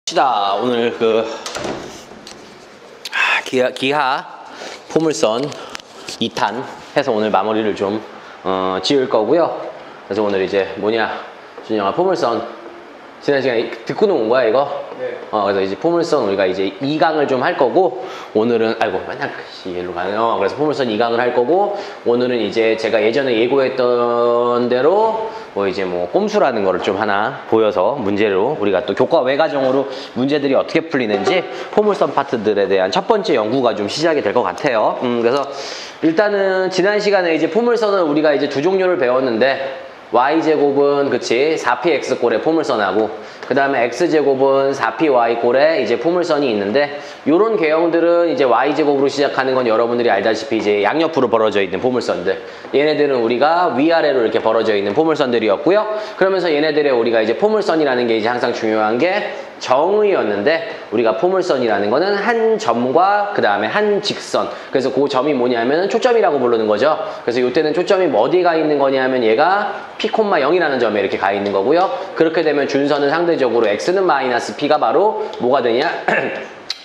시다 오늘 기하 포물선 2탄 해서 오늘 마무리를 좀 지을 거고요. 그래서 오늘 이제 준영아 포물선 지난 시간에 듣고는 온 거야 이거? 네. 그래서 이제 포물선 우리가 이제 2강을 좀 할 거고, 오늘은 맨날 일로 가네요. 그래서 포물선 2강을 할 거고, 오늘은 이제 제가 예전에 예고했던 대로 이제 꼼수라는 거를 좀 하나 보여서 문제로 우리가 또 교과 외과정으로 문제들이 어떻게 풀리는지 포물선 파트들에 대한 첫 번째 연구가 좀 시작이 될 것 같아요. 그래서 일단은 지난 시간에 이제 포물선을 우리가 이제 두 종류를 배웠는데, y제곱은 4px 꼴의 포물선하고, 그 다음에 x제곱은 4py 꼴의 이제 포물선이 있는데, 요런 개형들은 이제 y제곱으로 시작하는 건 여러분들이 알다시피 이제 양옆으로 벌어져 있는 포물선들, 얘네들은 우리가 위아래로 이렇게 벌어져 있는 포물선들이었고요. 그러면서 얘네들의 우리가 이제 포물선이라는 게 이제 항상 중요한 게 정의였는데, 우리가 포물선이라는 거는 한 점과 그 다음에 한 직선, 그래서 그 점이 뭐냐면은 초점이라고 부르는 거죠. 그래서 이때는 초점이 어디 가 있는 거냐면 얘가 p, 0이라는 점에 이렇게 가 있는 거고요. 그렇게 되면 준선은 상대적으로 x는 마이너스 p가 바로 뭐가 되냐?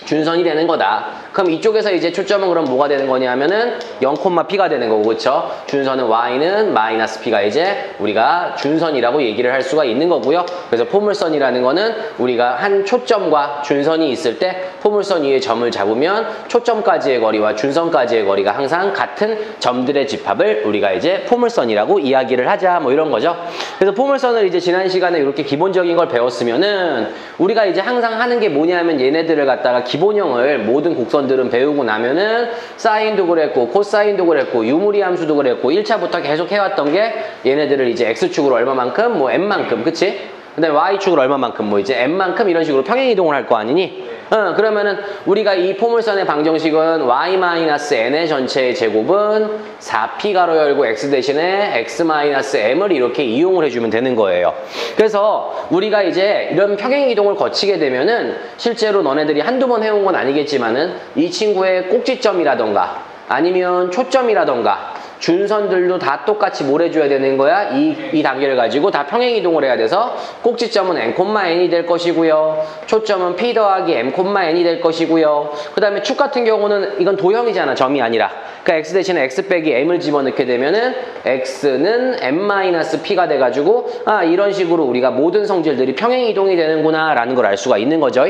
준선이 되는 거다. 그럼 이쪽에서 이제 초점은 그럼 뭐가 되는 거냐면은 0,p가 되는 거고, 그쵸? 준선은 y는 마이너스 p가 이제 우리가 준선이라고 얘기를 할 수가 있는 거고요. 그래서 포물선이라는 거는 우리가 한 초점과 준선이 있을 때 포물선 위에 점을 잡으면 초점까지의 거리와 준선까지의 거리가 항상 같은 점들의 집합을 우리가 이제 포물선이라고 이야기를 하자, 이런 거죠. 그래서 포물선을 이제 지난 시간에 이렇게 기본적인 걸 배웠으면은 우리가 이제 항상 하는 게 뭐냐면, 얘네들을 갖다가 기본형을 모든 곡선들은 배우고 나면은 사인도 그랬고 코사인도 그랬고 유무리 함수도 그랬고 1차부터 계속 해왔던 게, 얘네들을 이제 x축으로 얼마만큼 n만큼, 그치? 그 다음에 y축으로 얼마만큼 이제 n만큼 이런 식으로 평행이동을 할 거 아니니? 그러면은 우리가 이 포물선의 방정식은 y-n의 전체의 제곱은 4p 가로 열고 x 대신에 x-m을 이렇게 이용을 해주면 되는 거예요. 그래서 우리가 이제 이런 평행이동을 거치게 되면은, 실제로 너네들이 한두 번 해온 건 아니겠지만은 이 친구의 꼭지점이라던가 아니면 초점이라던가 준선들도 다 똑같이 뭘 해줘야 되는 거야? 이 단계를 가지고 다 평행이동을 해야 돼서, 꼭지점은 n,n이 될 것이고요. 초점은 p 더하기 m,n이 될 것이고요. 그 다음에 축 같은 경우는 이건 도형이잖아, 점이 아니라. 그러니까 x 대신에 x 빼기 m을 집어넣게 되면은 x는 m-p가 돼가지고, 이런 식으로 우리가 모든 성질들이 평행이동이 되는구나 라는 걸 알 수가 있는 거죠.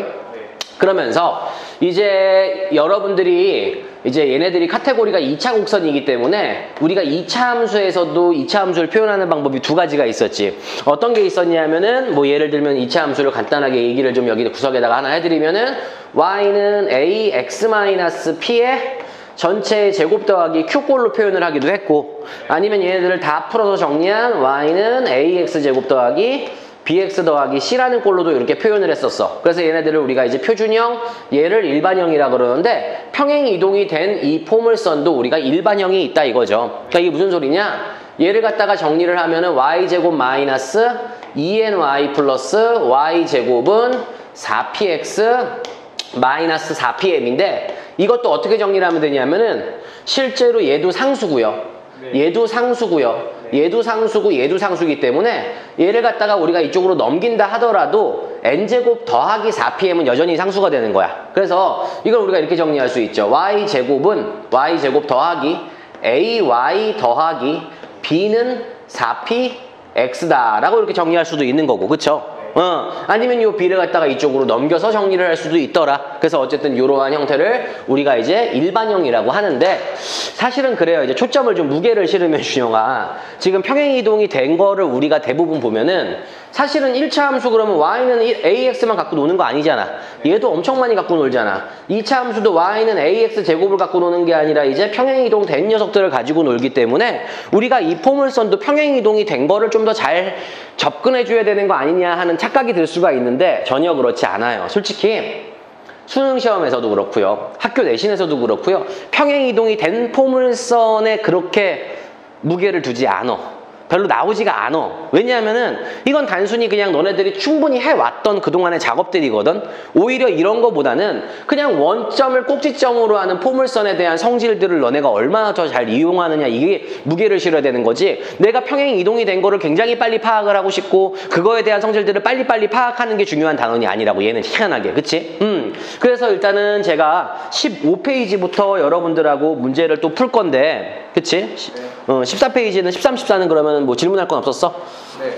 그러면서 이제 여러분들이 이제 얘네들이 카테고리가 2차 곡선이기 때문에 우리가 2차 함수에서도 2차 함수를 표현하는 방법이 두 가지가 있었지. 어떤 게 있었냐면은 예를 들면 2차 함수를 간단하게 얘기를 좀 여기 구석에다가 하나 해드리면은, y는 ax-p의 전체의 제곱 더하기 q꼴로 표현을 하기도 했고, 아니면 얘네들을 다 풀어서 정리한 y는 ax 제곱 더하기 bx 더하기 c라는 꼴로도 이렇게 표현을 했었어. 그래서 얘네들을 우리가 이제 표준형, 얘를 일반형이라 그러는데, 평행 이동이 된 이 포물선도 우리가 일반형이 있다 이거죠. 그러니까 이게 무슨 소리냐? 얘를 갖다가 정리를 하면은 y제곱 마이너스 2ny 플러스 y제곱은 4px 마이너스 4pm인데, 이것도 어떻게 정리를 하면 되냐면은, 실제로 얘도 상수고요. 얘도 상수고요. 얘도 상수고 얘도 상수기 때문에 얘를 갖다가 우리가 이쪽으로 넘긴다 하더라도 n제곱 더하기 4pm은 여전히 상수가 되는 거야. 그래서 이걸 우리가 이렇게 정리할 수 있죠. y제곱은 y제곱 더하기 ay 더하기 b는 4px다 라고 이렇게 정리할 수도 있는 거고, 그쵸? 아니면 이 b를 갖다가 이쪽으로 넘겨서 정리를 할 수도 있더라. 그래서 어쨌든 이러한 형태를 우리가 이제 일반형이라고 하는데, 사실은 그래요. 이제 초점을 좀 무게를 실으면, 준영아, 지금 평행이동이 된 거를 우리가 대부분 보면은, 사실은 1차 함수 그러면 y는 ax만 갖고 노는 거 아니잖아. 얘도 엄청 많이 갖고 놀잖아. 2차 함수도 y는 ax 제곱을 갖고 노는 게 아니라 이제 평행이동 된 녀석들을 가지고 놀기 때문에, 우리가 이 포물선도 평행이동이 된 거를 좀 더 잘 접근해줘야 되는 거 아니냐 하는 착각이 들 수가 있는데, 전혀 그렇지 않아요. 솔직히 수능 시험에서도 그렇고요, 학교 내신에서도 그렇고요, 평행이동이 된 포물선에 그렇게 무게를 두지 않아. 별로 나오지가 않아. 왜냐하면은 이건 단순히 그냥 너네들이 충분히 해왔던 그동안의 작업들이거든. 오히려 이런 거보다는 그냥 원점을 꼭지점으로 하는 포물선에 대한 성질들을 너네가 얼마나 더 잘 이용하느냐, 이게 무게를 실어야 되는 거지. 내가 평행 이동이 된 거를 굉장히 빨리 파악을 하고 싶고 그거에 대한 성질들을 빨리빨리 파악하는 게 중요한 단원이 아니라고, 얘는 희한하게. 그치? 그래서 일단은 제가 15페이지부터 여러분들하고 문제를 또 풀 건데, 그치? 14페이지는 13, 14는 그러면 뭐 질문할 건 없었어? 네.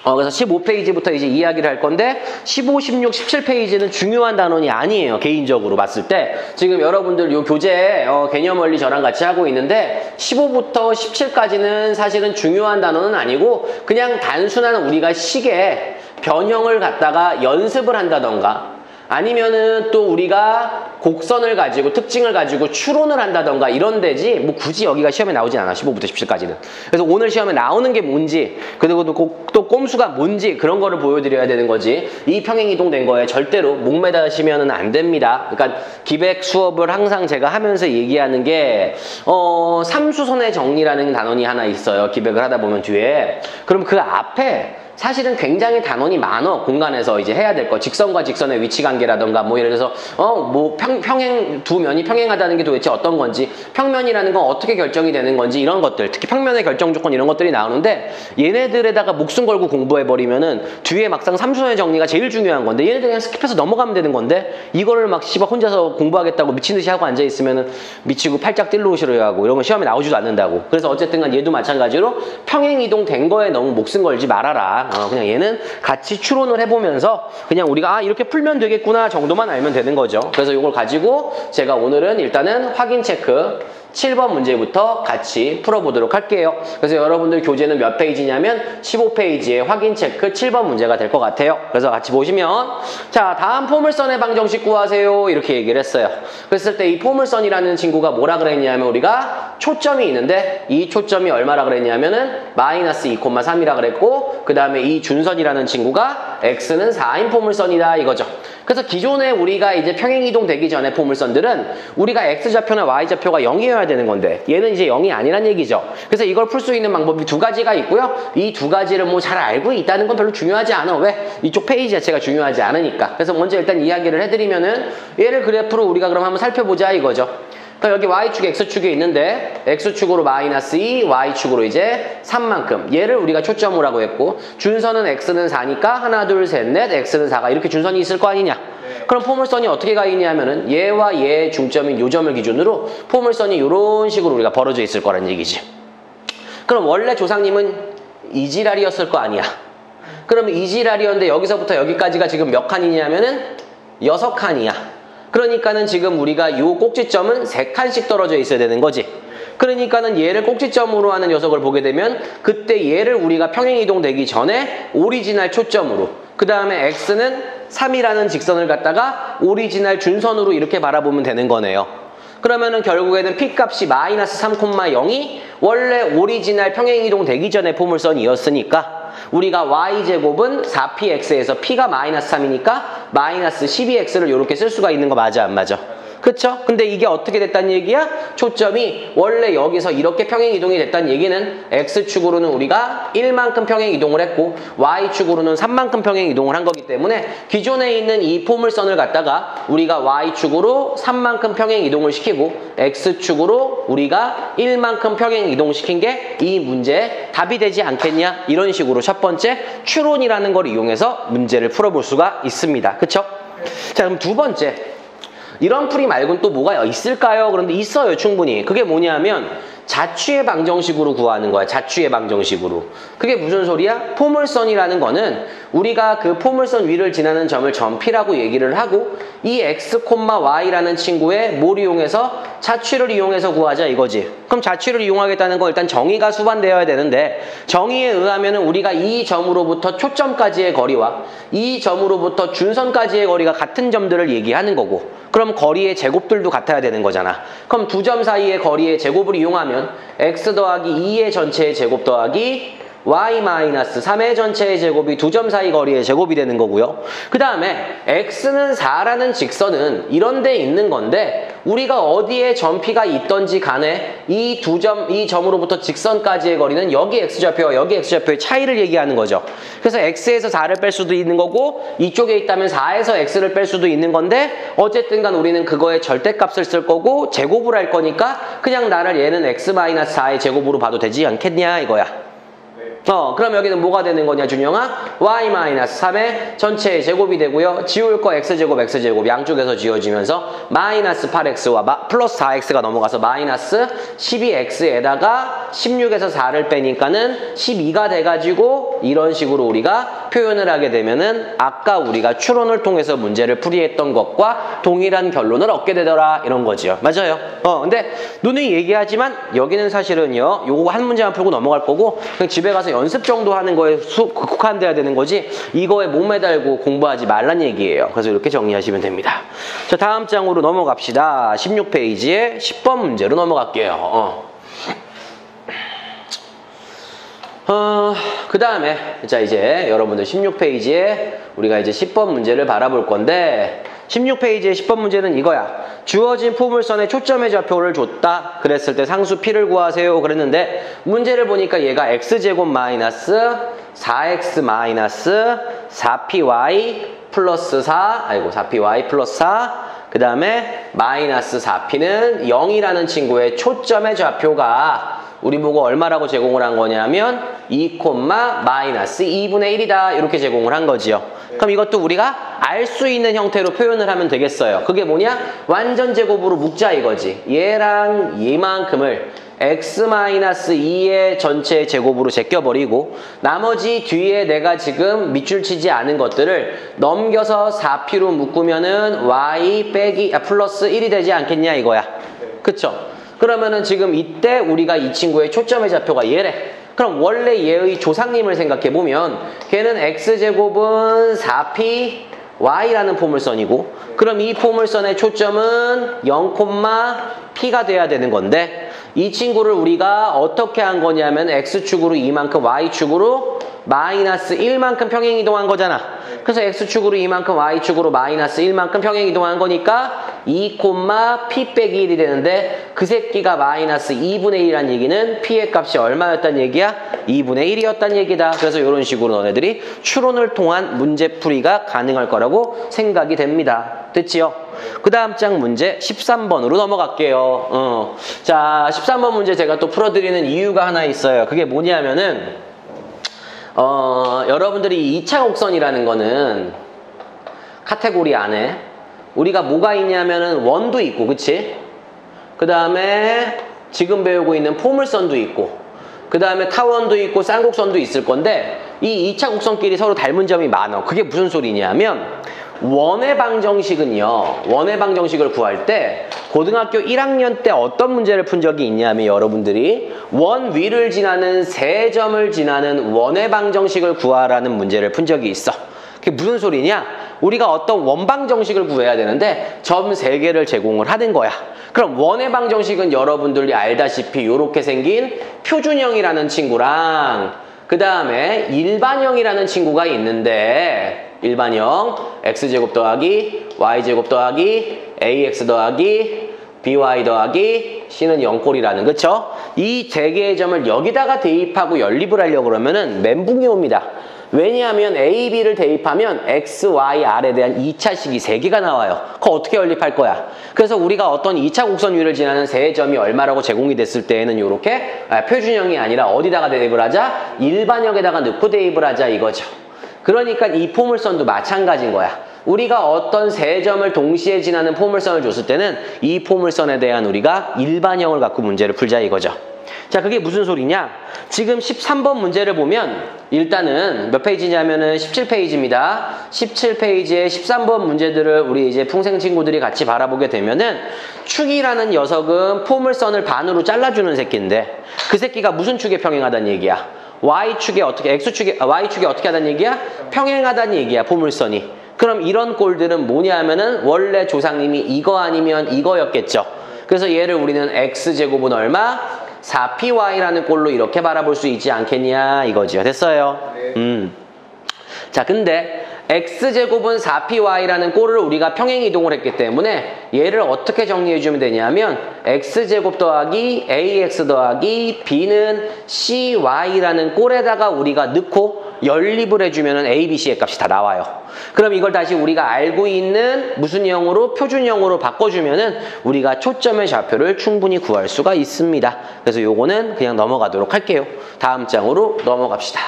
그래서 15페이지부터 이제 이야기를 할 건데 15, 16, 17페이지는 중요한 단원이 아니에요. 개인적으로 봤을 때. 지금 여러분들 요 교재 개념 원리 저랑 같이 하고 있는데 15부터 17까지는 사실은 중요한 단원은 아니고 그냥 단순한 우리가 식의 변형을 갖다가 연습을 한다던가 아니면은 또 우리가 곡선을 가지고 특징을 가지고 추론을 한다던가 이런 데지 뭐 굳이 여기가 시험에 나오진 않아. 15부터 17까지는. 그래서 오늘 시험에 나오는 게 뭔지 그리고 또 꼼수가 뭔지 그런 거를 보여드려야 되는 거지. 이 평행이동된 거에 절대로 목매다시면은 안 됩니다. 그러니까 기백 수업을 항상 제가 하면서 얘기하는 게 삼수선의 정리라는 단원이 하나 있어요. 기백을 하다 보면 뒤에. 그럼 그 앞에 사실은 굉장히 단원이 많어. 공간에서 이제 해야 될 거. 직선과 직선의 위치 관계라던가 뭐 예를 들어서 뭐 평행 두 면이 평행하다는 게 도대체 어떤 건지, 평면이라는 건 어떻게 결정이 되는 건지 이런 것들, 특히 평면의 결정 조건 이런 것들이 나오는데 얘네들에다가 목숨 걸고 공부해 버리면은 뒤에 막상 삼수선의 정리가 제일 중요한 건데 얘네들 그냥 스킵해서 넘어가면 되는 건데 이거를 막 씨발 혼자서 공부하겠다고 미친 듯이 하고 앉아 있으면은 미치고 팔짝 뛸로 싫어하고 이런 건 시험에 나오지도 않는다고. 그래서 어쨌든간 얘도 마찬가지로 평행 이동 된 거에 너무 목숨 걸지 말아라. 그냥 얘는 같이 추론을 해보면서 그냥 우리가 이렇게 풀면 되겠구나 정도만 알면 되는 거죠. 그래서 이걸 가지고 제가 오늘은 일단은 확인 체크 7번 문제부터 같이 풀어보도록 할게요. 그래서 여러분들 교재는 몇 페이지냐면 15페이지의 확인 체크 7번 문제가 될 것 같아요. 그래서 같이 보시면 자, 다음 포물선의 방정식 구하세요 이렇게 얘기를 했어요. 그랬을 때 이 포물선이라는 친구가 뭐라 그랬냐면 우리가 초점이 있는데 이 초점이 얼마라 그랬냐면은 마이너스 2,3이라 그랬고 그 다음에 이 준선이라는 친구가 x는 4인 포물선이다 이거죠. 그래서 기존에 우리가 이제 평행이동 되기 전에 포물선들은 우리가 x좌표나 y좌표가 0이어야 되는 건데 얘는 이제 0이 아니란 얘기죠. 그래서 이걸 풀 수 있는 방법이 두 가지가 있고요. 이 두 가지를 뭐 잘 알고 있다는 건 별로 중요하지 않아. 왜? 이쪽 페이지 자체가 중요하지 않으니까. 그래서 먼저 일단 이야기를 해드리면은 얘를 그래프로 우리가 그럼 한번 살펴보자 이거죠. 그러니까 여기 y축, x축이 있는데 x축으로 마이너스 2, y축으로 이제 3만큼 얘를 우리가 초점으로 하고 했고 준선은 x는 4니까 하나, 둘, 셋, 넷 x는 4가 이렇게 준선이 있을 거 아니냐. 그럼 포물선이 어떻게 가 있냐면은 얘와 얘의 중점인 요 점을 기준으로 포물선이 이런 식으로 우리가 벌어져 있을 거란 얘기지. 그럼 원래 조상님은 이지랄이었을 거 아니야. 그러면 이지랄이었는데 여기서부터 여기까지가 지금 몇 칸이냐면은 6칸이야. 그러니까는 지금 우리가 요 꼭지점은 3칸씩 떨어져 있어야 되는 거지. 그러니까는 얘를 꼭지점으로 하는 녀석을 보게 되면 그때 얘를 우리가 평행이동 되기 전에 오리지널 초점으로 그 다음에 x는 3이라는 직선을 갖다가 오리지널 준선으로 이렇게 바라보면 되는 거네요. 그러면은 결국에는 p값이 마이너스 3,0이 원래 오리지널 평행이동 되기 전에 포물선이었으니까 우리가 y제곱은 4px에서 p가 마이너스 3이니까 마이너스 12x를 이렇게 쓸 수가 있는 거 맞아 안 맞아? 그쵸? 근데 이게 어떻게 됐다는 얘기야? 초점이 원래 여기서 이렇게 평행이동이 됐다는 얘기는 x축으로는 우리가 1만큼 평행이동을 했고 y축으로는 3만큼 평행이동을 한 거기 때문에 기존에 있는 이 포물선을 갖다가 우리가 y축으로 3만큼 평행이동을 시키고 x축으로 우리가 1만큼 평행이동시킨 게 이 문제의 답이 되지 않겠냐? 이런 식으로 첫 번째 추론이라는 걸 이용해서 문제를 풀어볼 수가 있습니다. 그쵸? 자, 그럼 두 번째 이런 풀이 말고는 또 뭐가 있을까요? 그런데 있어요, 충분히. 그게 뭐냐면 자취의 방정식으로 구하는 거야. 자취의 방정식으로. 그게 무슨 소리야? 포물선이라는 거는 우리가 그 포물선 위를 지나는 점을 점 P라고 얘기를 하고 이 x, y라는 친구의 뭘 이용해서? 자취를 이용해서 구하자 이거지. 그럼 자취를 이용하겠다는 건 일단 정의가 수반되어야 되는데 정의에 의하면은 우리가 이 점으로부터 초점까지의 거리와 이 점으로부터 준선까지의 거리가 같은 점들을 얘기하는 거고 그럼 거리의 제곱들도 같아야 되는 거잖아. 그럼 두 점 사이의 거리의 제곱을 이용하면 x 더하기 2의 전체의 제곱 더하기 y-3의 전체의 제곱이 두 점 사이 거리의 제곱이 되는 거고요. 그 다음에 x는 4라는 직선은 이런 데 있는 건데 우리가 어디에 점 P가 있던지 간에 이 점으로부터 직선까지의 거리는 여기 X좌표와 여기 X좌표의 차이를 얘기하는 거죠. 그래서 X에서 4를 뺄 수도 있는 거고 이쪽에 있다면 4에서 X를 뺄 수도 있는 건데 어쨌든 간 우리는 그거의 절대값을 쓸 거고 제곱을 할 거니까 그냥 나를 얘는 X-4의 제곱으로 봐도 되지 않겠냐 이거야. 그럼 여기는 뭐가 되는 거냐 준영아? y-3의 전체의 제곱이 되고요. 지울 거 x제곱 x제곱 양쪽에서 지워지면서 마이너스 8x와 플러스 4x가 넘어가서 마이너스 12x에다가 16에서 4를 빼니까는 12가 돼가지고 이런 식으로 우리가 표현을 하게 되면은 아까 우리가 추론을 통해서 문제를 풀이했던 것과 동일한 결론을 얻게 되더라 이런 거지요. 맞아요. 근데 누누이 얘기하지만 여기는 사실은요. 요거 한 문제만 풀고 넘어갈 거고 그냥 집에 가서 연습 정도 하는 거에 국한돼야 되는 거지 이거에 못 매달고 공부하지 말란 얘기예요. 그래서 이렇게 정리하시면 됩니다. 자, 다음 장으로 넘어갑시다. 16페이지에 10번 문제로 넘어갈게요. 그 다음에 자 이제 여러분들 16페이지에 우리가 이제 10번 문제를 바라볼 건데 16페이지의 10번 문제는 이거야. 주어진 포물선의 초점의 좌표를 줬다. 그랬을 때 상수 P를 구하세요. 그랬는데 문제를 보니까 얘가 X제곱 마이너스 4X 마이너스 4PY 플러스 4PY 플러스 4 그 다음에 마이너스 4P는 0이라는 친구의 초점의 좌표가 우리 보고 얼마라고 제공을 한 거냐면 2, 마이너스 2분의 1이다. 이렇게 제공을 한 거지요. 그럼 이것도 우리가 알 수 있는 형태로 표현을 하면 되겠어요. 그게 뭐냐? 완전 제곱으로 묶자 이거지. 얘랑 얘만큼을 x-2의 전체 제곱으로 제껴버리고 나머지 뒤에 내가 지금 밑줄 치지 않은 것들을 넘겨서 4p로 묶으면은 y 빼기 플러스 1이 되지 않겠냐 이거야. 그쵸? 그러면은 지금 이때 우리가 이 친구의 초점의 좌표가 얘래. 그럼 원래 얘의 조상님을 생각해보면 걔는 x제곱은 4p y라는 포물선이고 그럼 이 포물선의 초점은 0,p가 돼야 되는 건데 이 친구를 우리가 어떻게 한 거냐면 x축으로 이만큼 y축으로 마이너스 1만큼 평행이동한 거잖아. 그래서 x축으로 이만큼 y축으로 마이너스 1만큼 평행이동한 거니까 2, p 빼기 1이 되는데 그 새끼가 마이너스 2분의 1이란 얘기는 p의 값이 얼마였단 얘기야? 2분의 1이었단 얘기다. 그래서 이런 식으로 너네들이 추론을 통한 문제풀이가 가능할 거라고 생각이 됩니다. 됐지요? 그 다음 장 문제 13번으로 넘어갈게요. 자, 13번 문제 제가 또 풀어드리는 이유가 하나 있어요. 그게 뭐냐면은 여러분들이 2차 곡선이라는 거는 카테고리 안에 우리가 뭐가 있냐면은 원도 있고, 그치? 그 다음에 지금 배우고 있는 포물선도 있고, 그 다음에 타원도 있고 쌍곡선도 있을 건데 이 2차 곡선끼리 서로 닮은 점이 많아. 그게 무슨 소리냐면 원의 방정식은요. 원의 방정식을 구할 때 고등학교 1학년 때 어떤 문제를 푼 적이 있냐면 여러분들이 원 위를 지나는 세 점을 지나는 원의 방정식을 구하라는 문제를 푼 적이 있어. 그게 무슨 소리냐? 우리가 어떤 원방정식을 구해야 되는데 점 3개를 제공을 하는 거야. 그럼 원의 방정식은 여러분들이 알다시피 이렇게 생긴 표준형이라는 친구랑 그 다음에 일반형이라는 친구가 있는데 일반형 x제곱 더하기 y제곱 더하기 ax 더하기 by 더하기 c는 0꼴이라는, 그쵸? 이 3개의 점을 여기다가 대입하고 연립을 하려고 그러면은 멘붕이 옵니다. 왜냐하면 A, B를 대입하면 X, Y, R에 대한 2차식이 3개가 나와요. 그거 어떻게 연립할 거야? 그래서 우리가 어떤 2차 곡선 위를 지나는 세 점이 얼마라고 제공이 됐을 때에는 이렇게 표준형이 아니라 어디다가 대입을 하자? 일반형에다가 넣고 대입을 하자 이거죠. 그러니까 이 포물선도 마찬가지인 거야. 우리가 어떤 세 점을 동시에 지나는 포물선을 줬을 때는 이 포물선에 대한 우리가 일반형을 갖고 문제를 풀자 이거죠. 자, 그게 무슨 소리냐? 지금 13번 문제를 보면 일단은 몇 페이지냐면은 17페이지입니다. 17페이지에 13번 문제들을 우리 이제 풍생 친구들이 같이 바라보게 되면은 축이라는 녀석은 포물선을 반으로 잘라주는 새끼인데 그 새끼가 무슨 축에 평행하다는 얘기야? Y축에 어떻게, Y축에 어떻게 하다는 얘기야? 평행하다는 얘기야, 포물선이. 그럼 이런 꼴들은 뭐냐 하면은 원래 조상님이 이거 아니면 이거였겠죠. 그래서 얘를 우리는 X제곱은 얼마? 4py라는 꼴로 이렇게 바라볼 수 있지 않겠냐 이거지요. 됐어요? 네. 자, 근데 x제곱은 4py라는 꼴을 우리가 평행이동을 했기 때문에 얘를 어떻게 정리해주면 되냐면 x제곱 더하기 ax 더하기 b는 cy라는 꼴에다가 우리가 넣고 연립을 해주면 a, b, c의 값이 다 나와요. 그럼 이걸 다시 우리가 알고 있는 무슨 형으로? 표준형으로 바꿔주면은 우리가 초점의 좌표를 충분히 구할 수가 있습니다. 그래서 요거는 그냥 넘어가도록 할게요. 다음 장으로 넘어갑시다.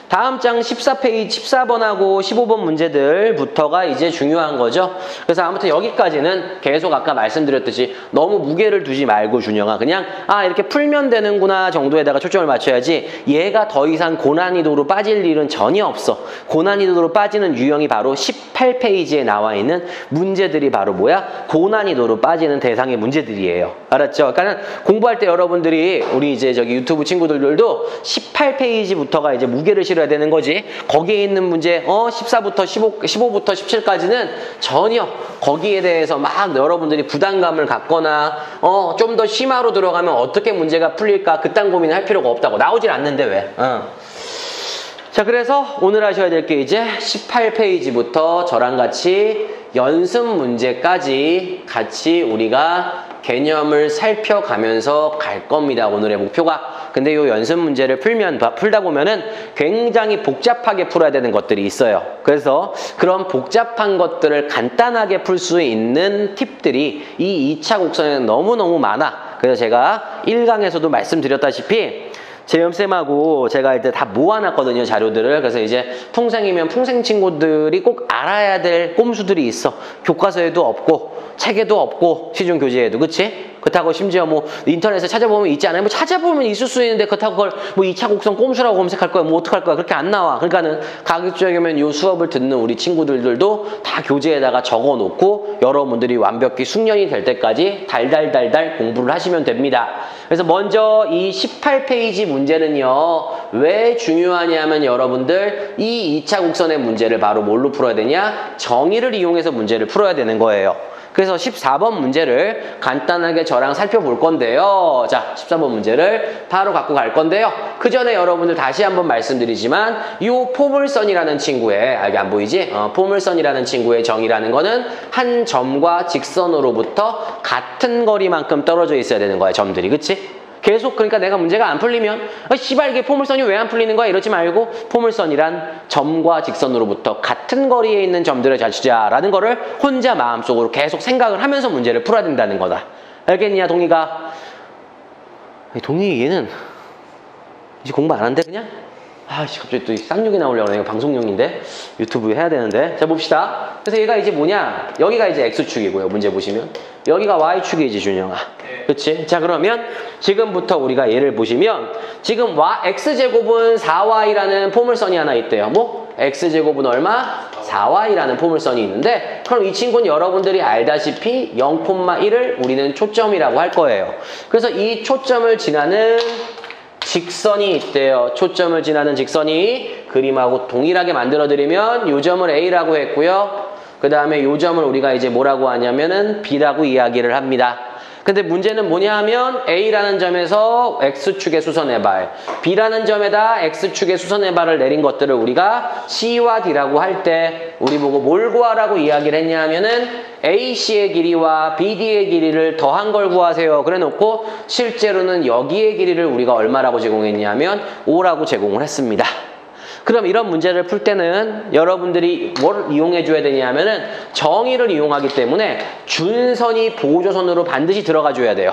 다음 장 14페이지 14번하고 15번 문제들부터가 이제 중요한 거죠. 그래서 아무튼 여기까지는 계속 아까 말씀드렸듯이 너무 무게를 두지 말고 준영아 그냥 이렇게 풀면 되는구나 정도에다가 초점을 맞춰야지 얘가 더 이상 고난이도로 빠질 일은 전혀 없어. 고난이도로 빠지는 유형이 바로 18페이지에 나와 있는 문제들이 바로 뭐야? 고난이도로 빠지는 대상의 문제들이에요. 알았죠? 그러니까 공부할 때 여러분들이 우리 이제 저기 유튜브 친구들도 18페이지부터가 이제 무게를 실어야 되는 거지. 거기에 있는 문제 14부터 15부터 17까지는 전혀 거기에 대해서 막 여러분들이 부담감을 갖거나 좀 더 심화로 들어가면 어떻게 문제가 풀릴까 그딴 고민을 할 필요가 없다고. 나오질 않는데 왜? 자, 그래서 오늘 하셔야 될 게 이제 18페이지부터 저랑 같이 연습 문제까지 같이 우리가 개념을 살펴가면서 갈 겁니다. 오늘의 목표가. 근데 이 연습 문제를 풀다 보면은 굉장히 복잡하게 풀어야 되는 것들이 있어요. 그래서 그런 복잡한 것들을 간단하게 풀 수 있는 팁들이 이 2차 곡선에는 너무너무 많아. 그래서 제가 1강에서도 말씀드렸다시피 재현쌤하고 제가 이제 다 모아놨거든요, 자료들을. 그래서 이제 풍생이면 풍생 친구들이 꼭 알아야 될 꼼수들이 있어. 교과서에도 없고 책에도 없고 시중 교재에도. 그치? 그렇다고 심지어 뭐 인터넷에 찾아보면 있지 않아요? 뭐 찾아보면 있을 수 있는데 그렇다고 그걸 뭐 2차 곡선 꼼수라고 검색할 거야? 뭐 어떡할 거야? 그렇게 안 나와. 그러니까는 가급적이면 이 수업을 듣는 우리 친구들도 다 교재에다가 적어놓고 여러분들이 완벽히 숙련이 될 때까지 달달달달 공부를 하시면 됩니다. 그래서 먼저 이 18페이지 문제는요. 왜 중요하냐면 여러분들 이 2차 곡선의 문제를 바로 뭘로 풀어야 되냐? 정의를 이용해서 문제를 풀어야 되는 거예요. 그래서 14번 문제를 간단하게 저랑 살펴볼 건데요. 자, 14번 문제를 바로 갖고 갈 건데요. 그 전에 여러분들 다시 한번 말씀드리지만 이 포물선이라는 친구의, 이게 안 보이지? 포물선이라는 친구의 정의라는 거는 한 점과 직선으로부터 같은 거리만큼 떨어져 있어야 되는 거야, 점들이. 그치? 계속 그러니까 내가 문제가 안 풀리면 씨발 이게 포물선이 왜 안 풀리는 거야? 이러지 말고 포물선이란 점과 직선으로부터 같은 거리에 있는 점들을 잘 주자라는 거를 혼자 마음속으로 계속 생각을 하면서 문제를 풀어야 된다는 거다. 알겠냐, 동희가? 동희 얘는 이제 공부 안 한대 그냥? 갑자기 또 쌍욕이 나오려고 그래. 이거 방송용인데 유튜브 해야 되는데. 자, 봅시다. 그래서 얘가 이제 뭐냐, 여기가 이제 X축이고요. 문제 보시면 여기가 Y축이지, 준영아. 그치? 자, 그러면 지금부터 우리가 얘를 보시면 지금 X제곱은 4Y라는 포물선이 하나 있대요. 뭐? X제곱은 얼마? 4Y라는 포물선이 있는데, 그럼 이 친구는 여러분들이 알다시피 0,1을 우리는 초점이라고 할 거예요. 그래서 이 초점을 지나는 직선이 있대요. 초점을 지나는 직선이 그림하고 동일하게 만들어드리면 요 점을 A라고 했고요. 그 다음에 요 점을 우리가 이제 뭐라고 하냐면은 B라고 이야기를 합니다. 근데 문제는 뭐냐 하면 A라는 점에서 X축의 수선의 발, B라는 점에다 X축의 수선의 발을 내린 것들을 우리가 C와 D라고 할 때 우리 보고 뭘 구하라고 이야기를 했냐 하면은 AC의 길이와 BD의 길이를 더한 걸 구하세요. 그래 놓고 실제로는 여기의 길이를 우리가 얼마라고 제공했냐면 5라고 제공을 했습니다. 그럼 이런 문제를 풀 때는 여러분들이 뭘 이용해 줘야 되냐면은 정의를 이용하기 때문에 준선이 보조선으로 반드시 들어가 줘야 돼요.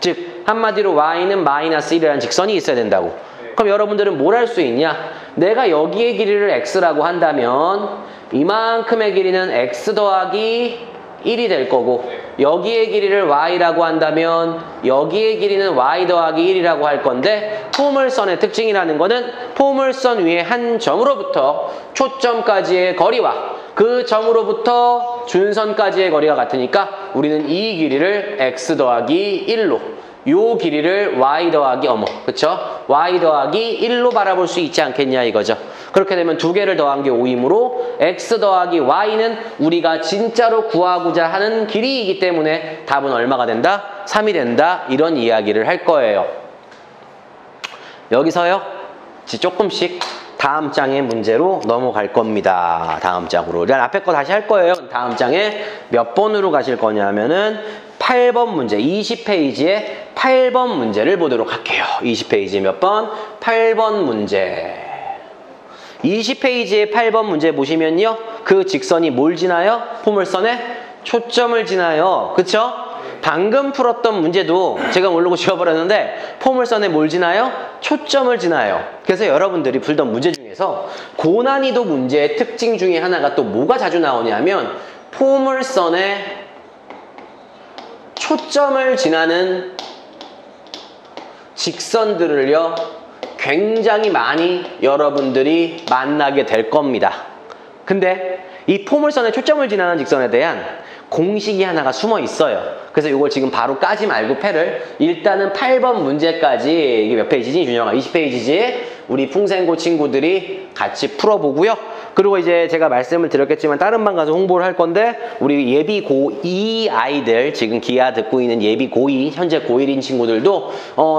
즉 한마디로 y는 마이너스 1이라는 직선이 있어야 된다고. 그럼 여러분들은 뭘 할 수 있냐? 내가 여기의 길이를 x라고 한다면 이만큼의 길이는 x 더하기 1이 될 거고, 여기의 길이를 y라고 한다면 여기의 길이는 y 더하기 1이라고 할 건데, 포물선의 특징이라는 거는 포물선 위에 한 점으로부터 초점까지의 거리와 그 점으로부터 준선까지의 거리가 같으니까 우리는 이 길이를 x 더하기 1로, 요 길이를 y 더하기 그쵸? y 더하기 1로 바라볼 수 있지 않겠냐 이거죠. 그렇게 되면 두 개를 더한 게 5이므로 x 더하기 y는 우리가 진짜로 구하고자 하는 길이이기 때문에 답은 얼마가 된다? 3이 된다. 이런 이야기를 할 거예요. 여기서요, 조금씩 다음 장의 문제로 넘어갈 겁니다. 다음 장으로. 일단 앞에 거 다시 할 거예요. 다음 장에 몇 번으로 가실 거냐면은 8번 문제, 20페이지에 8번 문제를 보도록 할게요. 20페이지 몇 번? 8번 문제. 20페이지에 8번 문제 보시면요. 그 직선이 뭘 지나요? 포물선에 초점을 지나요. 그쵸? 방금 풀었던 문제도 제가 모르고 지워버렸는데 포물선에 뭘 지나요? 초점을 지나요. 그래서 여러분들이 풀던 문제 중에서 고난이도 문제의 특징 중에 하나가 또 뭐가 자주 나오냐면 포물선에 초점을 지나는 직선들을요 굉장히 많이 여러분들이 만나게 될 겁니다. 근데 이 포물선에 초점을 지나는 직선에 대한 공식이 하나가 숨어 있어요. 그래서 이걸 지금 바로 까지 말고 패를 일단은 8번 문제까지 이게 몇 페이지지 준영아? 20페이지지? 우리 풍생고 친구들이 같이 풀어보고요. 그리고 이제 제가 말씀을 드렸겠지만 다른 반 가서 홍보를 할 건데 우리 예비 고2 아이들 지금 기아 듣고 있는 예비 고2 현재 고1인 친구들도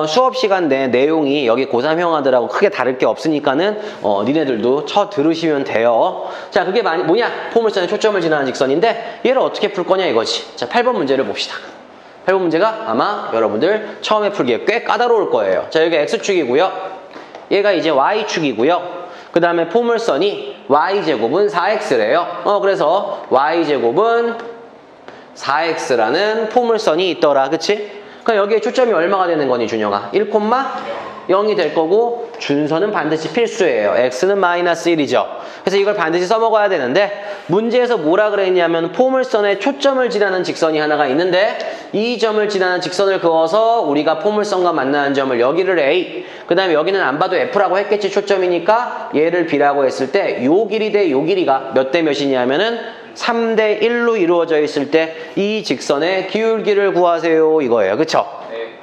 수업 시간 내 내용이 여기 고3 형아들하고 크게 다를 게 없으니까는 니네들도 쳐 들으시면 돼요. 자, 그게 뭐냐? 포물선에 초점을 지나는 직선인데 얘를 어떻게 풀 거냐 이거지. 자, 8번 문제를 봅시다. 8번 문제가 아마 여러분들 처음에 풀기에 꽤 까다로울 거예요. 자, 여기가 X축이고요. 얘가 이제 Y축이고요. 그 다음에 포물선이 y제곱은 4x래요. 그래서 y제곱은 4x라는 포물선이 있더라. 그치? 그럼 여기에 초점이 얼마가 되는 거니, 준영아? 1,0이 될 거고 준선은 반드시 필수예요. x는 마이너스 1이죠. 그래서 이걸 반드시 써먹어야 되는데 문제에서 뭐라 그랬냐면 포물선에 초점을 지나는 직선이 하나가 있는데 이 점을 지나는 직선을 그어서 우리가 포물선과 만나는 점을 여기를 A, 그 다음에 여기는 안 봐도 F라고 했겠지. 초점이니까 얘를 B라고 했을 때 요 길이 대 요 길이가 몇 대 몇이냐면은 3대 1로 이루어져 있을 때 이 직선의 기울기를 구하세요 이거예요. 그쵸? 네.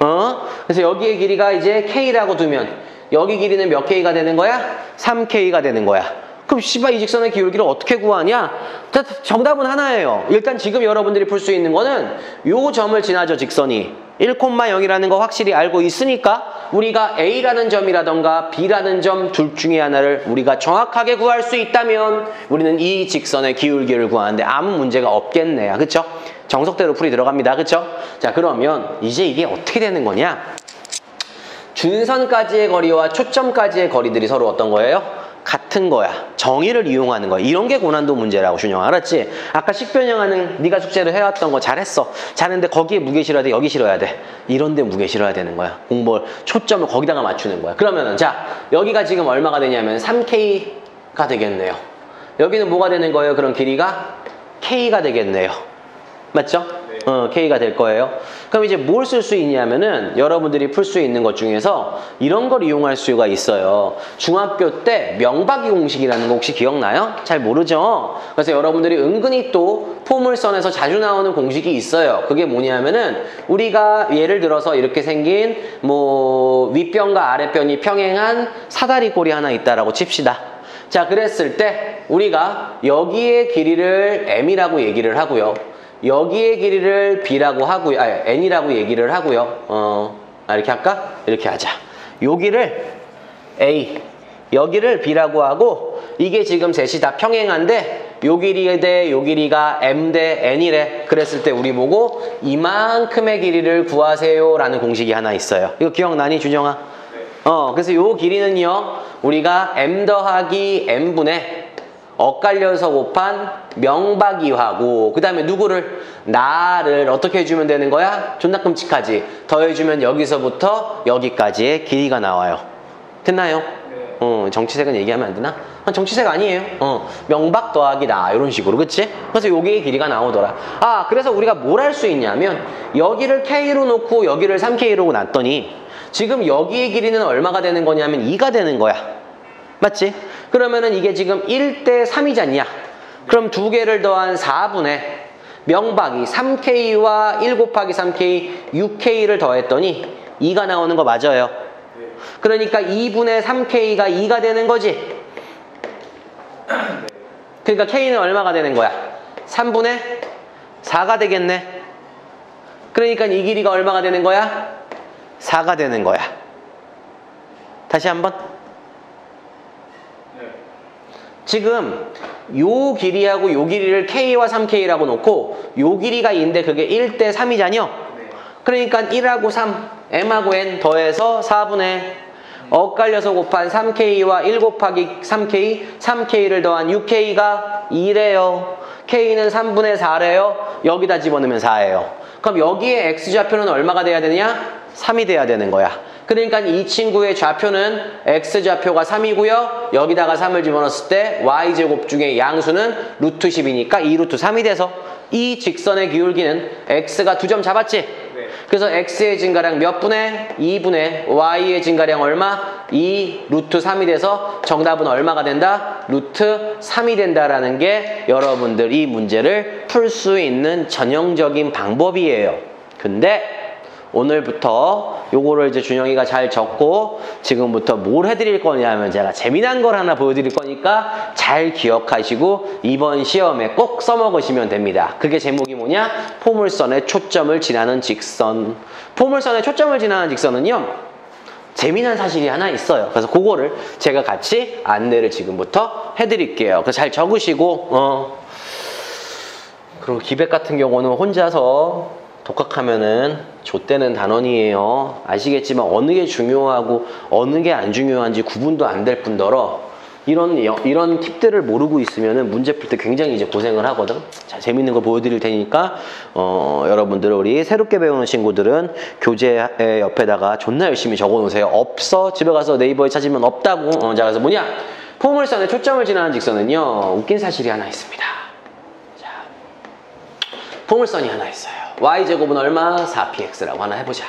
그래서 여기의 길이가 이제 K라고 두면 여기 길이는 몇 K가 되는 거야? 3K가 되는 거야. 그럼 씨발 이 직선의 기울기를 어떻게 구하냐? 정답은 하나예요. 일단 지금 여러분들이 풀 수 있는 거는 요 점을 지나죠, 직선이. 1,0이라는 거 확실히 알고 있으니까 우리가 A라는 점이라던가 B라는 점 둘 중에 하나를 우리가 정확하게 구할 수 있다면 우리는 이 직선의 기울기를 구하는데 아무 문제가 없겠네요. 그쵸? 정석대로 풀이 들어갑니다. 그쵸? 자, 그러면 이제 이게 어떻게 되는 거냐? 준선까지의 거리와 초점까지의 거리들이 서로 어떤 거예요? 같은 거야. 정의를 이용하는 거야. 이런 게 고난도 문제라고, 준영. 알았지? 아까 식변형하는 네가 숙제를 해왔던 거 잘했어. 잘했는데 거기에 무게 실어야 돼? 여기 실어야 돼? 이런 데 무게 실어야 되는 거야. 공부를, 초점을 거기다가 맞추는 거야. 그러면은 자, 여기가 지금 얼마가 되냐면 3K가 되겠네요. 여기는 뭐가 되는 거예요? 그럼 길이가 K가 되겠네요. 맞죠? 네. K가 될 거예요. 그럼 이제 뭘 쓸 수 있냐면은 여러분들이 풀 수 있는 것 중에서 이런 걸 이용할 수가 있어요. 중학교 때 명박이 공식이라는 거 혹시 기억나요? 잘 모르죠? 그래서 여러분들이 은근히 또 포물선에서 자주 나오는 공식이 있어요. 그게 뭐냐면은 우리가 예를 들어서 이렇게 생긴 뭐 윗변과 아랫변이 평행한 사다리꼴이 하나 있다라고 칩시다. 자, 그랬을 때 우리가 여기의 길이를 M이라고 얘기를 하고요. 여기의 길이를 B라고 하고요. 아니, N이라고 얘기를 하고요. 이렇게 할까? 이렇게 하자. 여기를 A, 여기를 B라고 하고 이게 지금 셋이 다 평행한데 요 길이 대 요 길이가 M 대 N이래. 그랬을 때 우리 보고 이만큼의 길이를 구하세요 라는 공식이 하나 있어요. 이거 기억나니, 준영아? 그래서 요 길이는요 우리가 M 더하기 N분의 엇갈려서 곱한 명박이하고 그 다음에 누구를? 나를 어떻게 해주면 되는 거야? 존나 끔찍하지. 더해주면 여기서부터 여기까지의 길이가 나와요. 됐나요? 네. 정치색은 얘기하면 안 되나? 정치색 아니에요. 명박 더하기 나 이런 식으로. 그치? 그래서 여기의 길이가 나오더라. 그래서 우리가 뭘 할 수 있냐면 여기를 K로 놓고 여기를 3K로 놨더니 지금 여기의 길이는 얼마가 되는 거냐면 2가 되는 거야. 맞지? 그러면은 이게 지금 1대 3이지 않냐? 그럼 두 개를 더한 4분의 명박이 3K와 1 곱하기 3K, 6K를 더했더니 2가 나오는 거 맞아요. 그러니까 2분의 3K가 2가 되는 거지. 그러니까 K는 얼마가 되는 거야? 3분의 4가 되겠네. 그러니까 이 길이가 얼마가 되는 거야? 4가 되는 거야. 다시 한번. 지금 요 길이하고 요 길이를 K와 3K라고 놓고 요 길이가 2인데 그게 1대 3이잖요. 그러니까 1하고 3, M하고 N 더해서 4분의 엇갈려서 곱한 3K와 1 곱하기 3K, 3K를 더한 6K가 2래요. K는 3분의 4래요. 여기다 집어넣으면 4예요. 그럼 여기에 X좌표는 얼마가 돼야 되냐? 3이 돼야 되는 거야. 그러니까 이 친구의 좌표는 X좌표가 3이고요. 여기다가 3을 집어넣었을 때 Y제곱 중에 양수는 루트 10이니까 2 루트 3이 돼서 이 직선의 기울기는 X가 2점 잡았지? 그래서 X의 증가량 몇 분의? 2분의 Y의 증가량 얼마? 2 루트 3이 돼서 정답은 얼마가 된다? 루트 3이 된다라는 게 여러분들 이 문제를 풀 수 있는 전형적인 방법이에요. 근데 오늘부터 요거를 이제 준영이가 잘 적고 지금부터 뭘 해드릴 거냐면 제가 재미난 걸 하나 보여드릴 거니까 잘 기억하시고 이번 시험에 꼭 써먹으시면 됩니다. 그게 제목이 뭐냐? 포물선의 초점을 지나는 직선. 포물선의 초점을 지나는 직선은요, 재미난 사실이 하나 있어요. 그래서 그거를 제가 같이 안내를 지금부터 해드릴게요. 그래서 잘 적으시고 그리고 기백 같은 경우는 혼자서 독학하면은 좆되는 단원이에요. 아시겠지만 어느 게 중요하고 어느 게 안 중요한지 구분도 안 될 뿐더러 이런 팁들을 모르고 있으면은 문제 풀 때 굉장히 이제 고생을 하거든. 자, 재밌는 거 보여드릴 테니까 여러분들 우리 새롭게 배우는 친구들은 교재 옆에다가 존나 열심히 적어놓으세요. 없어? 집에 가서 네이버에 찾으면 없다고. 자, 그래서 뭐냐? 포물선의 초점을 지나는 직선은요, 웃긴 사실이 하나 있습니다. 자, 포물선이 하나 있어요. Y제곱은 얼마? 4px라고 하나 해보자.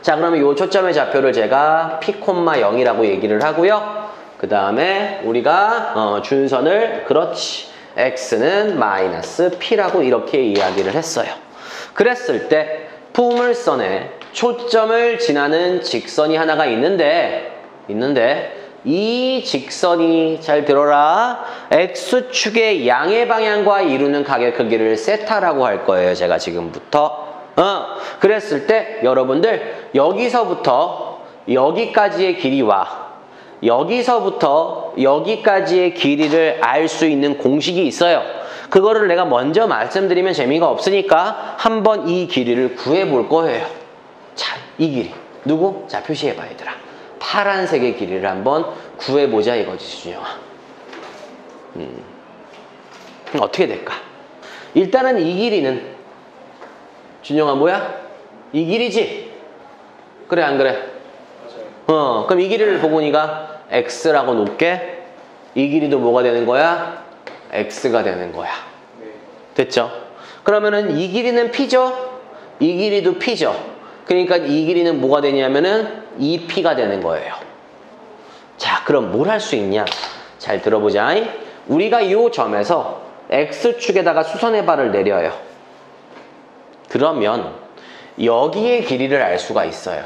자, 그러면 이 초점의 좌표를 제가 p, 0이라고 얘기를 하고요. 그 다음에 우리가 준선을 그렇지 x는 마이너스 p라고 이렇게 이야기를 했어요. 그랬을 때 포물선에 초점을 지나는 직선이 하나가 있는데 이 직선이, 잘 들어라, X축의 양의 방향과 이루는 각의 크기를 세타라고 할 거예요. 제가 지금부터. 그랬을 때 여러분들 여기서부터 여기까지의 길이와 여기서부터 여기까지의 길이를 알 수 있는 공식이 있어요. 그거를 내가 먼저 말씀드리면 재미가 없으니까 한번 이 길이를 구해볼 거예요. 자, 이 길이. 누구? 자, 표시해봐, 얘들아. 파란색의 길이를 한번 구해보자 이거지, 준영아. 그럼 어떻게 될까? 일단은 이 길이는, 준영아 뭐야? 이 길이지? 그래, 안 그래? 맞아요. 그럼 이 길이를 보고 니가 x라고 놓게. 이 길이도 뭐가 되는 거야? x가 되는 거야. 네. 됐죠? 그러면은 이 길이는 p죠? 이 길이도 p죠? 그러니까 이 길이는 뭐가 되냐면은 2p가 되는 거예요. 자, 그럼 뭘 할 수 있냐? 잘 들어보자. 우리가 이 점에서 x축에다가 수선의 발을 내려요. 그러면 여기의 길이를 알 수가 있어요.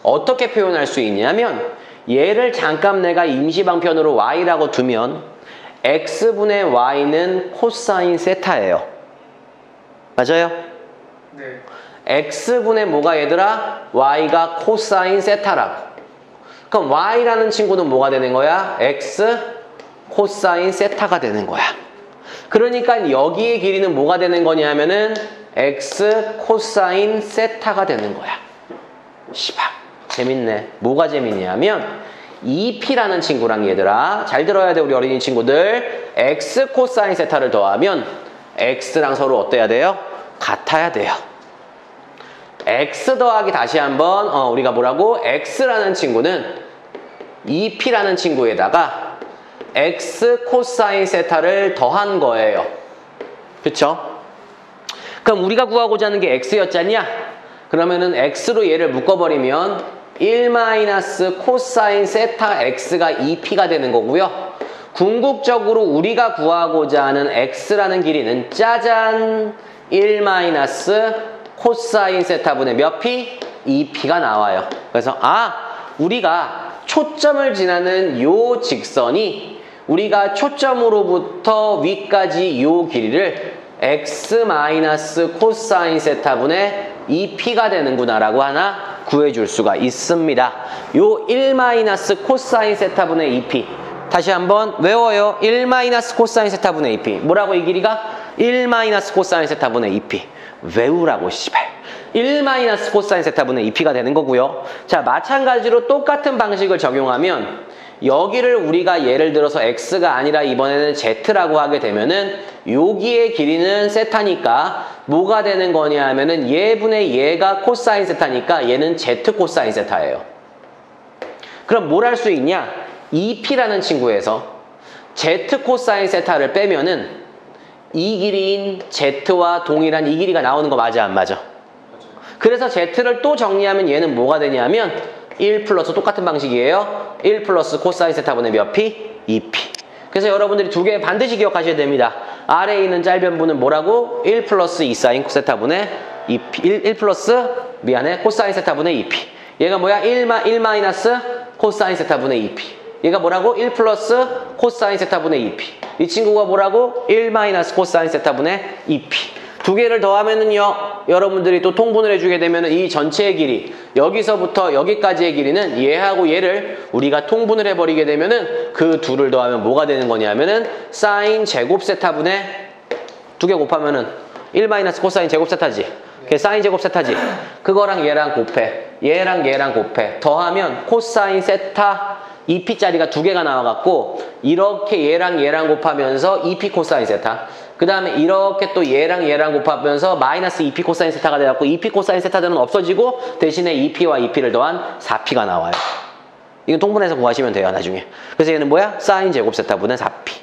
어떻게 표현할 수 있냐면 얘를 잠깐 내가 임시방편으로 y라고 두면 x분의 y는 코사인 세타예요. 맞아요? 네. x분의 뭐가 얘들아? y가 코사인 세타라고. 그럼 y라는 친구는 뭐가 되는 거야? x 코사인 세타가 되는 거야. 그러니까 여기의 길이는 뭐가 되는 거냐면은 x 코사인 세타가 되는 거야. 씨발, 재밌네. 뭐가 재밌냐면 2p라는 친구랑 얘들아, 잘 들어야 돼 우리 어린이 친구들. x 코사인 세타를 더하면 x랑 서로 어때야 돼요? 같아야 돼요. x 더하기 다시 한번 우리가 뭐라고? x라는 친구는 2p라는 친구에다가 x 코사인 세타를 더한 거예요. 그쵸? 그럼 우리가 구하고자 하는 게 x였잖냐? 그러면은 x로 얘를 묶어버리면 1 마이너스 코사인 세타 x가 2p가 되는 거고요. 궁극적으로 우리가 구하고자 하는 x라는 길이는 짜잔! 1 마이너스 코사인 세타분의 몇 p? 2p가 나와요. 그래서 우리가 초점을 지나는 요 직선이 우리가 초점으로부터 위까지 요 길이를 x 마이너스 코사인 세타분의 2p가 되는구나 라고 하나 구해줄 수가 있습니다. 요 1 마이너스 코사인 세타분의 2p 다시 한번 외워요. 1 마이너스 코사인 세타분의 2p. 뭐라고 이 길이가? 1 마이너스 코사인 세타분의 2p. 외우라고 씨발. 1 마이너스 코사인 세타분의 2p가 되는 거고요. 자, 마찬가지로 똑같은 방식을 적용하면 여기를 우리가 예를 들어서 x가 아니라 이번에는 z라고 하게 되면은 여기의 길이는 세타니까 뭐가 되는 거냐 하면은 얘분의 얘가 코사인 세타니까 얘는 z 코사인 세타예요. 그럼 뭘 할 수 있냐? 2p라는 친구에서 z 코사인 세타를 빼면은 이 길이인 z와 동일한 이 길이가 나오는 거 맞아 안 맞아? 그래서 z를 또 정리하면 얘는 뭐가 되냐면 1 플러스 똑같은 방식이에요. 1 플러스 코사인 세타분의 몇 p? 2p. 그래서 여러분들이 두 개 반드시 기억하셔야 됩니다. 아래에 있는 짤변분은 뭐라고? 1 플러스 2 사인 세타분의 2p. 1 플러스 미안해 코사인 세타분의 2p. 얘가 뭐야? 1 마이너스 코사인 세타분의 2p. 얘가 뭐라고? 1 플러스 코사인 세타분의 2p. 이 친구가 뭐라고? 1 마이너스 코사인 세타분의 2p. 두 개를 더하면은요, 여러분들이 또 통분을 해주게 되면은 이 전체의 길이, 여기서부터 여기까지의 길이는 얘하고 얘를 우리가 통분을 해버리게 되면은 그 둘을 더하면 뭐가 되는 거냐면은 사인 제곱 세타분의 두 개 곱하면은 1 마이너스 코사인 제곱 세타지. 그게 사인 제곱 세타지. 그거랑 얘랑 곱해. 얘랑 얘랑 곱해. 더하면 코사인 세타 2p짜리가 두 개가 나와갖고 이렇게 얘랑 얘랑 곱하면서 2p 코사인 세타. 그 다음에 이렇게 또 얘랑 얘랑 곱하면서 마이너스 2p 코사인 세타가 돼갖고 2p 코사인 세타들은 없어지고 대신에 2p와 2p를 더한 4p가 나와요. 이건 통분해서 구하시면 돼요, 나중에. 그래서 얘는 뭐야? 사인 제곱 세타분의 4p.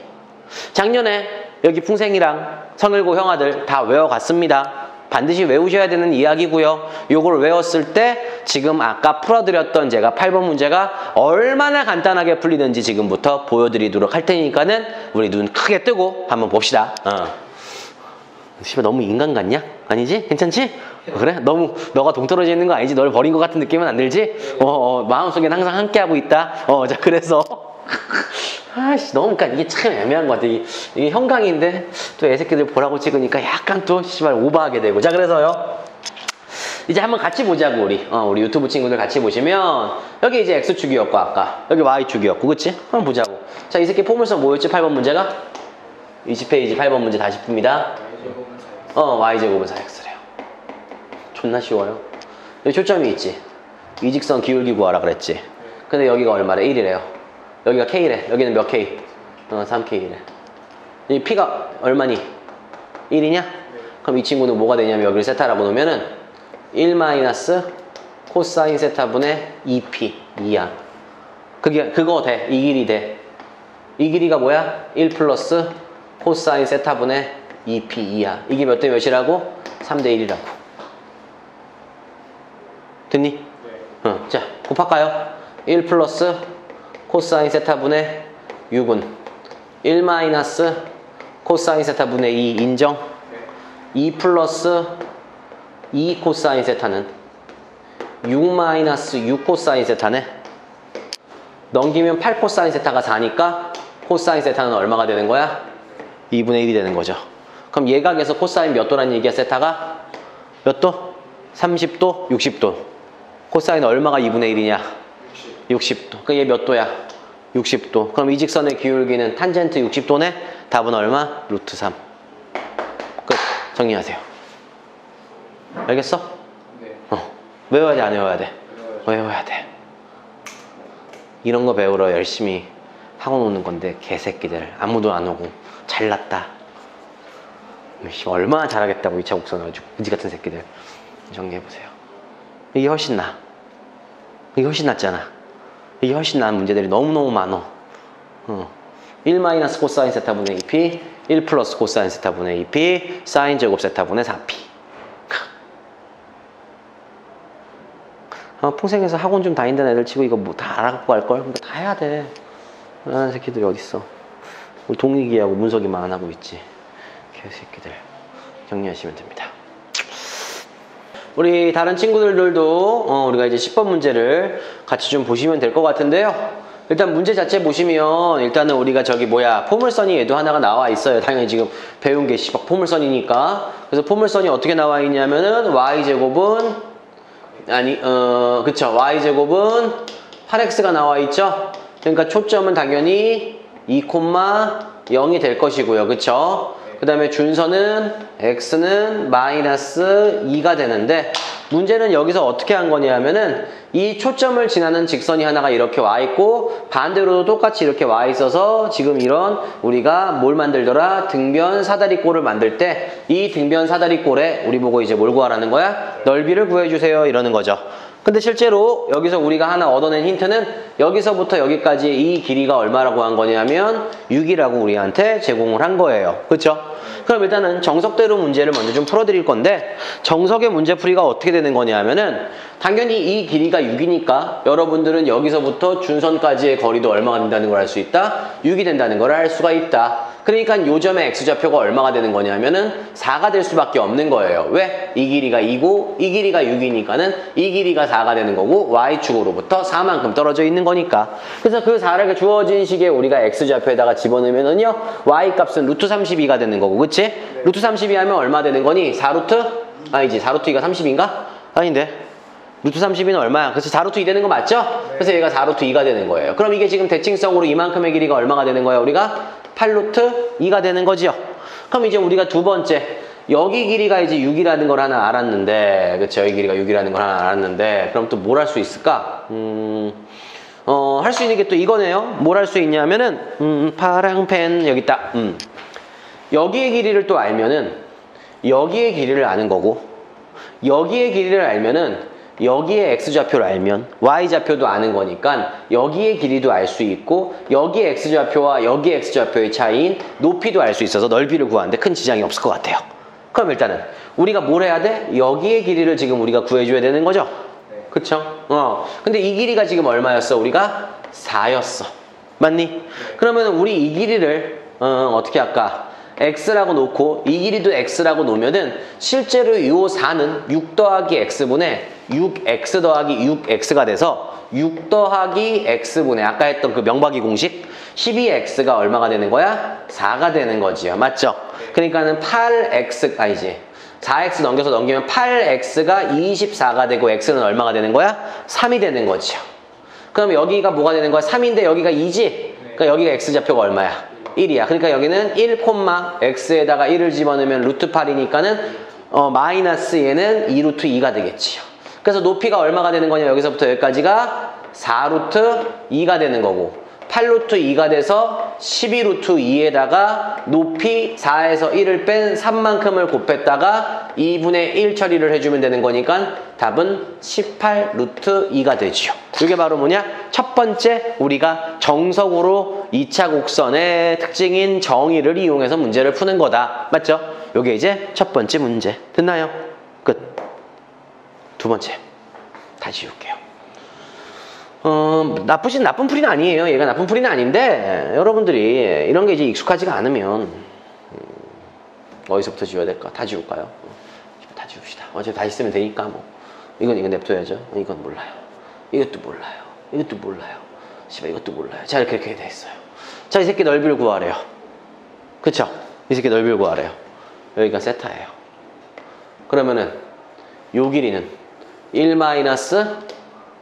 작년에 여기 풍생이랑 성일고 형아들 다 외워갔습니다. 반드시 외우셔야 되는 이야기고요. 요걸 외웠을 때 지금 아까 풀어드렸던 제가 8번 문제가 얼마나 간단하게 풀리는지 지금부터 보여드리도록 할 테니까는 우리 눈 크게 뜨고 한번 봅시다. 씨발 너무 인간 같냐? 아니지? 괜찮지? 그래? 너무 너가 동떨어져 있는 거 아니지? 널 버린 것 같은 느낌은 안 들지? 마음속엔 항상 함께하고 있다. 자 그래서 아씨 너무 그러니까 이게 참 애매한 것 같아. 이게 형광인데 또 애새끼들 보라고 찍으니까 약간 또 씨발 오버하게 되고. 자 그래서요 이제 한번 같이 보자고 우리 유튜브 친구들 같이 보시면 여기 이제 x축이었고 아까 여기 y축이었고 그치? 한번 보자고. 자 이 새끼 포물선 뭐였지? 8번 문제가 20페이지 8번 문제 다시 풉니다. y제곱은 4x래요. 존나 쉬워요. 여기 초점이 있지. 이직선 기울기 구하라 그랬지. 근데 여기가 얼마래? 1이래요. 여기가 K래. 여기는 몇 K? 3K래. 이 P가 얼마니? 1이냐? 그럼 이 친구는 뭐가 되냐면 여기를 세타라고 놓으면은 1 마이너스 코사인 세타분의 2P 2야. 그거 돼. 이 길이 돼. 이 길이가 뭐야? 1 플러스 코사인 세타분의 2P 2야. 이게 몇 대 몇이라고? 3대 1이라고. 됐니? 네. 자, 곱할까요? 1 플러스 코사인 세타분의 6은 1 마이너스 코사인 세타분의 2 인정? 2 플러스 2 코사인 세타는 6 마이너스 6 코사인 세타네. 넘기면 8 코사인 세타가 4니까 코사인 세타는 얼마가 되는 거야? 2분의 1이 되는 거죠. 그럼 예각에서 코사인 몇 도란 얘기야? 세타가 몇 도? 30도? 60도. 코사인 얼마가 2분의 1이냐? 60도. 그럼 얘 몇 도야? 60도. 그럼 이 직선의 기울기는 탄젠트 60도네? 답은 얼마? 루트 3. 끝. 정리하세요. 알겠어? 네. 외워야 돼, 안 외워야 돼? 외워야 돼. 이런 거 배우러 열심히 학원 오는 건데 개새끼들 아무도 안 오고 잘났다. 얼마나 잘하겠다고 2차 곡선 가지고 그지 같은 새끼들. 정리해보세요. 이게 훨씬 나아. 이게 훨씬 낫잖아. 이게 훨씬 나은 문제들이 너무너무 많어. 1 마이너스 코사인 세타분의 2p 1 플러스 코사인 세타분의 2p 사인 제곱 세타분의 4p. 풍생에서 학원 좀 다닌다는 애들 치고 이거 뭐 다 알아갖고 갈걸? 근데 다 해야 돼. 하는 새끼들이 어딨어. 우리 동익이하고 문석이만 안 하고 있지. 개새끼들. 정리하시면 됩니다. 우리 다른 친구들도 우리가 이제 10번 문제를 같이 좀 보시면 될 것 같은데요. 일단 문제 자체 보시면 일단은 우리가 저기 포물선이 얘도 하나가 나와 있어요. 당연히 지금 배운 게 포물선이니까. 그래서 포물선이 어떻게 나와 있냐면은 y제곱은 그쵸. y제곱은 8x가 나와 있죠. 그러니까 초점은 당연히 2,0이 될 것이고요. 그쵸? 그 다음에 준선은 x는 마이너스 2가 되는데 문제는 여기서 어떻게 한 거냐면은 이 초점을 지나는 직선이 하나가 이렇게 와 있고 반대로도 똑같이 이렇게 와 있어서 지금 이런 우리가 뭘 만들더라? 등변 사다리꼴을 만들 때 이 등변 사다리꼴에 우리 보고 이제 뭘 구하라는 거야? 넓이를 구해주세요 이러는 거죠. 근데 실제로 여기서 우리가 하나 얻어낸 힌트는 여기서부터 여기까지 이 길이가 얼마라고 한 거냐면 6이라고 우리한테 제공을 한 거예요. 그렇죠? 그럼 일단은 정석대로 문제를 먼저 좀 풀어드릴 건데 정석의 문제풀이가 어떻게 되는 거냐면은 당연히 이 길이가 6이니까 여러분들은 여기서부터 준선까지의 거리도 얼마가 된다는 걸 알 수 있다? 6이 된다는 걸 알 수가 있다. 그러니까 요점의 x좌표가 얼마가 되는 거냐면은 4가 될 수밖에 없는 거예요. 왜? 이 길이가 2고 이 길이가 6이니까는 이 길이가 4가 되는 거고 y축으로부터 4만큼 떨어져 있는 거니까. 그래서 그 4를 주어진 식에 우리가 x좌표에다가 집어넣으면은요 y 값은 루트 32가 되는 거고, 그치? 네. 루트 32 하면 얼마 되는 거니? 4루트? 아니지, 4루트 2가 30인가? 아닌데 루트 32는 얼마야? 그래서 4루트 2 되는 거 맞죠? 네. 그래서 얘가 4루트 2가 되는 거예요. 그럼 이게 지금 대칭성으로 이만큼의 길이가 얼마가 되는 거예요? 우리가 8루트 2가 되는 거지요. 그럼 이제 우리가 두 번째 여기 길이가 이제 6이라는 걸 하나 알았는데, 그쵸? 여기 길이가 6이라는 걸 하나 알았는데 그럼 또 뭘 할 수 있을까? 할 수 있는 게 또 이거네요. 뭘 할 수 있냐면은 파랑 펜 여기 있다. 여기의 길이를 또 알면은 여기의 길이를 아는 거고 여기의 길이를 알면은 여기의 x좌표를 알면 y좌표도 아는 거니까 여기의 길이도 알 수 있고 여기의 x좌표와 여기의 x좌표의 차이인 높이도 알 수 있어서 넓이를 구하는데 큰 지장이 없을 것 같아요. 그럼 일단은 우리가 뭘 해야 돼? 여기의 길이를 지금 우리가 구해줘야 되는 거죠? 네. 그쵸? 근데 이 길이가 지금 얼마였어? 우리가 4였어. 맞니? 네. 그러면 우리 이 길이를 어떻게 할까? x라고 놓고 이 길이도 x라고 놓으면은 실제로 이 4는 6 더하기 x분의 6x 더하기 6x가 돼서 6 더하기 x분의 아까 했던 그 명박이 공식 12x가 얼마가 되는 거야? 4가 되는 거지요. 맞죠? 그러니까는 8x 아니지 4x 넘기면 8x가 24가 되고 x는 얼마가 되는 거야? 3이 되는 거지요. 그럼 여기가 뭐가 되는 거야? 3인데 여기가 2지? 그러니까 여기가 x좌표가 얼마야? 1이야. 그러니까 여기는 1, x에다가 1을 집어넣으면 루트 8이니까는 마이너스 얘는 2루트 2가 되겠지요. 그래서 높이가 얼마가 되는 거냐? 여기서부터 여기까지가 4루트 2가 되는 거고 8루트 2가 돼서 12루트 2에다가 높이 4에서 1을 뺀 3만큼을 곱했다가 2분의 1 처리를 해주면 되는 거니까 답은 18루트 2가 되지요. 이게 바로 뭐냐? 첫 번째 우리가 정석으로 2차 곡선의 특징인 정의를 이용해서 문제를 푸는 거다. 맞죠? 이게 이제 첫 번째 문제. 됐나요? 끝. 두 번째. 다시 지울게요. 나쁜 풀이는 아니에요. 얘가 나쁜 풀이는 아닌데 여러분들이 이런 게 이제 익숙하지가 않으면 어디서부터 지워야 될까? 다 지울까요? 다 지웁시다. 어차피 다 있으면 되니까 뭐 이건 냅둬야죠. 이건 몰라요. 이것도 몰라요. 이것도 몰라요. 씨발 이것도 몰라요. 자 이렇게 돼 있어요. 자 이 새끼 넓이를 구하래요. 그쵸? 이 새끼 넓이를 구하래요. 여기가 세타예요. 그러면은 요 길이는 1 마이너스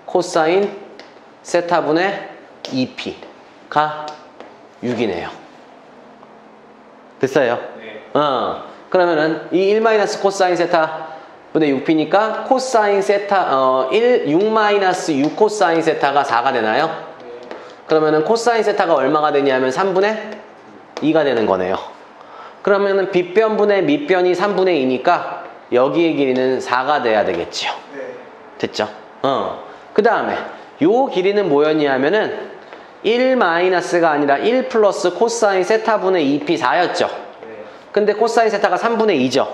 코사인 세타분의 2p가 6이네요. 됐어요? 네. 그러면은 이 1 마이너스 코사인 세타분의 6p니까 코사인 세타 6 마이너스 6 코사인 세타가 4가 되나요? 네. 그러면은 코사인 세타가 얼마가 되냐면 3분의 2가 되는 거네요. 그러면은 빗변분의 밑변이 3분의 2니까 여기의 길이는 4가 돼야 되겠지요. 네. 됐죠? 그 다음에 요 길이는 뭐였냐면은 1 마이너스가 아니라 1 플러스 코사인 세타분의 2p 4였죠. 근데 코사인 세타가 3분의 2죠.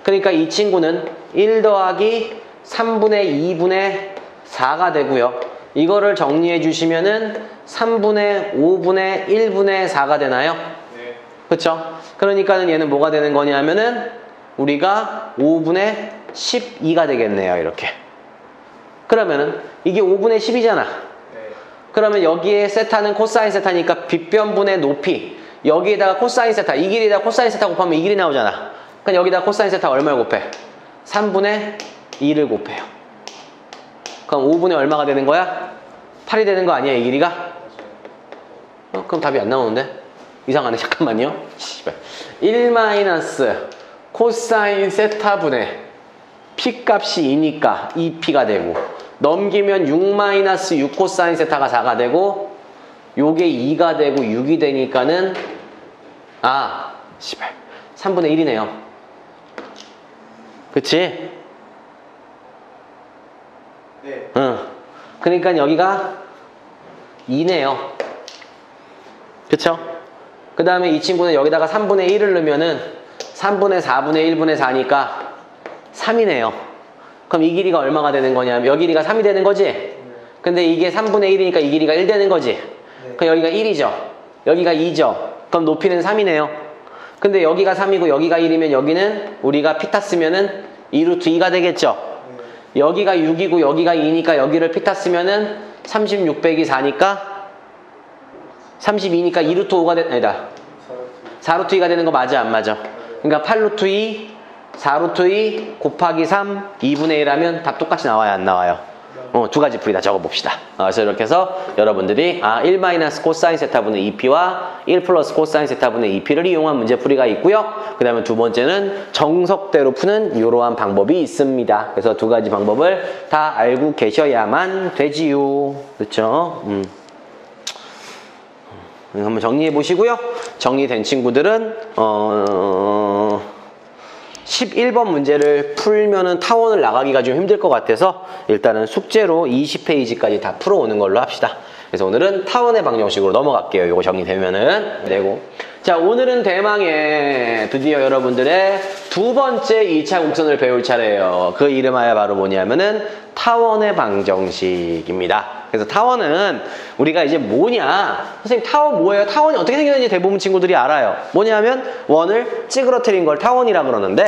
그러니까 이 친구는 1 더하기 3분의 2분의 4가 되고요. 이거를 정리해 주시면은 3분의 5분의 1분의 4가 되나요? 네. 그쵸? 그러니까는 얘는 뭐가 되는 거냐면은 우리가 5분의 12가 되겠네요. 이렇게. 그러면은 이게 5분의 10이잖아. 네. 그러면 여기에 세타는 코사인 세타니까 빗변분의 높이 여기에다가 코사인 세타 이 길이에다가 코사인 세타 곱하면 이 길이 나오잖아. 그럼 여기다가 코사인 세타 얼마를 곱해? 3분의 2를 곱해요. 그럼 5분의 얼마가 되는 거야? 8이 되는 거 아니야 이 길이가? 그럼 답이 안 나오는데? 이상하네. 잠깐만요. 1 마이너스 코사인 세타분의 p 값이 2니까 2p가 되고, 넘기면 6 마이너스 6 코사인 세타가 4가 되고, 요게 2가 되고 6이 되니까는 3분의 1이네요. 그치? 네. 응. 그러니까 여기가 2네요. 그쵸? 그 다음에 이 친구는 여기다가 3분의 1을 넣으면은 3분의 4분의 1분의 4니까 3이네요. 그럼 이 길이가 얼마가 되는 거냐면, 여기 길이가 3이 되는 거지? 근데 이게 3분의 1이니까 이 길이가 1 되는 거지? 그럼 여기가 1이죠. 여기가 2죠. 그럼 높이는 3이네요. 근데 여기가 3이고 여기가 1이면 여기는 우리가 피타 쓰면은 2루트 2가 되겠죠. 여기가 6이고 여기가 2니까 여기를 피타 쓰면은 36 빼기 4니까 32니까 2루트 5가 아니다. 4루트 2가 되는 거 맞아 안 맞아? 그러니까 8루트 2, 4루트 2 곱하기 3, 2분의 1 하면 답 똑같이 나와요 안 나와요? 두 가지 풀이 다 적어봅시다. 그래서 이렇게 해서 여러분들이 1 마이너스 코사인 세타분의 2p와 1 플러스 코사인 세타분의 2p를 이용한 문제풀이가 있고요. 그 다음에 두 번째는 정석대로 푸는 이러한 방법이 있습니다. 그래서 두 가지 방법을 다 알고 계셔야만 되지요. 그렇죠? 한번 정리해 보시고요. 정리된 친구들은 11번 문제를 풀면은 타원을 나가기가 좀 힘들 것 같아서 일단은 숙제로 20페이지까지 다 풀어오는 걸로 합시다. 그래서 오늘은 타원의 방정식으로 넘어갈게요. 이거 정리되면은 되고. 자, 오늘은 대망의 드디어 여러분들의 두 번째 2차 곡선을 배울 차례예요. 그 이름하여 바로 뭐냐면은 타원의 방정식입니다. 그래서 타원은 우리가 이제 뭐냐, 선생님 타원 뭐예요? 타원이 어떻게 생겼는지 대부분 친구들이 알아요. 뭐냐면 원을 찌그러뜨린 걸 타원이라 그러는데,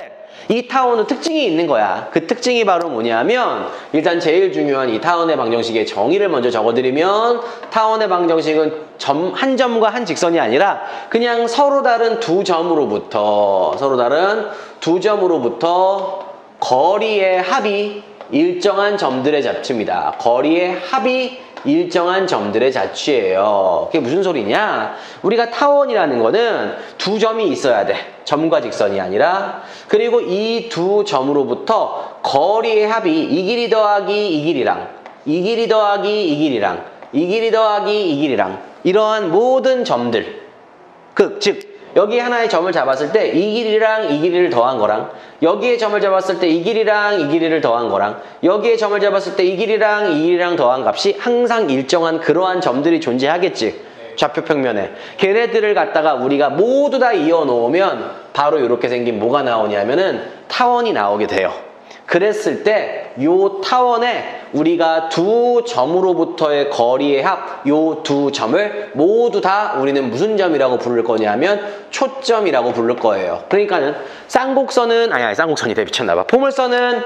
이 타원은 특징이 있는 거야. 그 특징이 바로 뭐냐면, 일단 제일 중요한 이 타원의 방정식의 정의를 먼저 적어드리면, 타원의 방정식은 한 점과 한 직선이 아니라 그냥 서로 다른 두 점으로부터 거리의 합이 일정한 점들의 자취입니다. 거리의 합이 일정한 점들의 자취예요. 그게 무슨 소리냐? 우리가 타원이라는 거는 두 점이 있어야 돼. 점과 직선이 아니라. 그리고 이 두 점으로부터 거리의 합이 이 길이 더하기 이 길이랑, 이 길이 더하기 이 길이랑, 이 길이 더하기 이 길이랑, 이러한 모든 점들, 즉 여기 하나의 점을 잡았을 때 이 길이랑 이 길이를 더한 거랑, 여기에 점을 잡았을 때 이 길이랑 이 길이를 더한 거랑, 여기에 점을 잡았을 때 이 길이랑 이 길이랑 더한 값이 항상 일정한 그러한 점들이 존재하겠지. 좌표 평면에. 걔네들을 갖다가 우리가 모두 다 이어 놓으면 바로 이렇게 생긴 뭐가 나오냐면은 타원이 나오게 돼요. 그랬을 때 요 타원에 우리가 두 점으로부터의 거리의 합, 요 두 점을 모두 다 우리는 무슨 점이라고 부를 거냐면 초점이라고 부를 거예요. 그러니까는 쌍곡선은, 쌍곡선이 미쳤나봐. 포물선은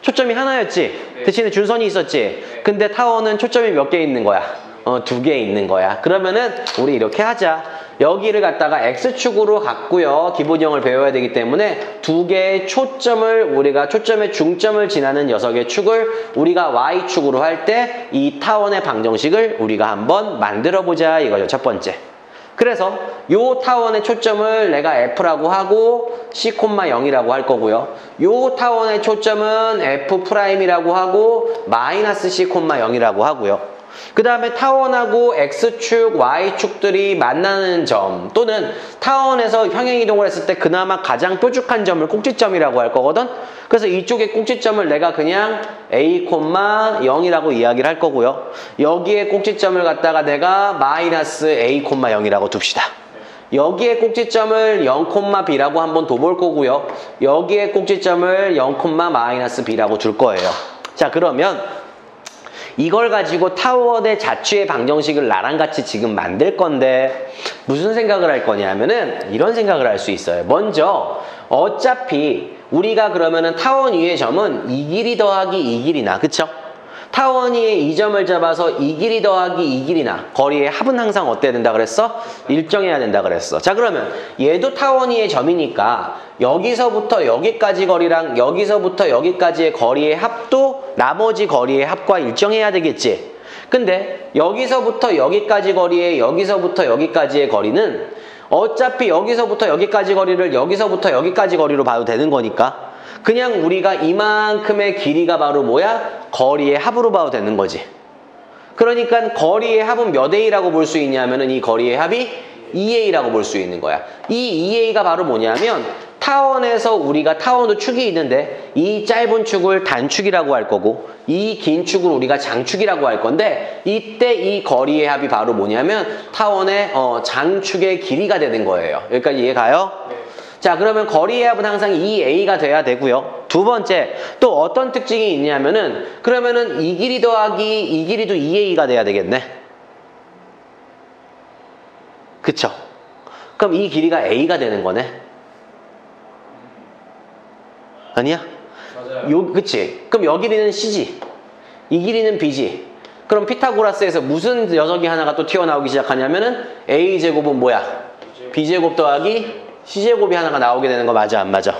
초점이 하나였지. 대신에 줄선이 있었지. 근데 타원은 초점이 몇 개 있는 거야? 2개 있는 거야. 그러면은 우리 이렇게 하자. 여기를 갖다가 X축으로 갖고요. 기본형을 배워야 되기 때문에 두 개의 초점을, 우리가 초점의 중점을 지나는 녀석의 축을 우리가 Y축으로 할 때 이 타원의 방정식을 우리가 한번 만들어 보자 이거죠. 첫 번째. 그래서 요 타원의 초점을 내가 F라고 하고 C,0이라고 할 거고요. 요 타원의 초점은 F'이라고 하고 마이너스 C,0이라고 하고요. 그 다음에 타원하고 X축, Y축들이 만나는 점, 또는 타원에서 평행이동을 했을 때 그나마 가장 뾰족한 점을 꼭지점이라고 할 거거든. 그래서 이쪽의 꼭지점을 내가 그냥 A, 0이라고 이야기를 할 거고요. 여기에 꼭지점을 갖다가 내가 마이너스 A, 0이라고 둡시다. 여기에 꼭지점을 0,B라고 한번 둬볼 거고요. 여기에 꼭지점을 0,-B라고 둘 거예요. 자, 그러면 이걸 가지고 타원의 자취의 방정식을 나랑 같이 지금 만들 건데 무슨 생각을 할 거냐면은 이런 생각을 할 수 있어요. 먼저 어차피 우리가 그러면은 타원 위의 점은 이 길이 더하기 이 길이나, 그쵸? 타원 위에 이 점을 잡아서 이 길이 더하기 이 길이나 거리의 합은 항상 어때야 된다 그랬어? 일정해야 된다 그랬어. 자, 그러면 얘도 타원 위의 점이니까 여기서부터 여기까지 거리랑 여기서부터 여기까지의 거리의 합도 나머지 거리의 합과 일정해야 되겠지. 근데 여기서부터 여기까지 거리에 여기서부터 여기까지의 거리는 어차피 여기서부터 여기까지 거리를 여기서부터 여기까지 거리로 봐도 되는 거니까 그냥 우리가 이만큼의 길이가 바로 뭐야? 거리의 합으로 봐도 되는 거지. 그러니까 거리의 합은 몇 A라고 볼 수 있냐면은 이 거리의 합이 2A라고 볼 수 있는 거야. 이 2A가 바로 뭐냐면 타원에서 우리가 타원도 축이 있는데 이 짧은 축을 단축이라고 할 거고 이 긴 축을 우리가 장축이라고 할 건데 이때 이 거리의 합이 바로 뭐냐면 타원의 장축의 길이가 되는 거예요. 여기까지 이해가요? 네. 자, 그러면 거리의 합은 항상 2A가 돼야 되고요. 두 번째, 또 어떤 특징이 있냐면은 그러면은 이 길이 더하기 이 길이도 2A가 돼야 되겠네. 그쵸? 그럼 이 길이가 A가 되는 거네. 아니야? 맞아요. 그치? 그럼 여 길이는 C지. 이 길이는 B지. 그럼 피타고라스에서 무슨 녀석이 하나가 또 튀어나오기 시작하냐면은 A제곱은 뭐야? B제곱 더하기 C제곱이 하나가 나오게 되는 거 맞아, 안 맞아?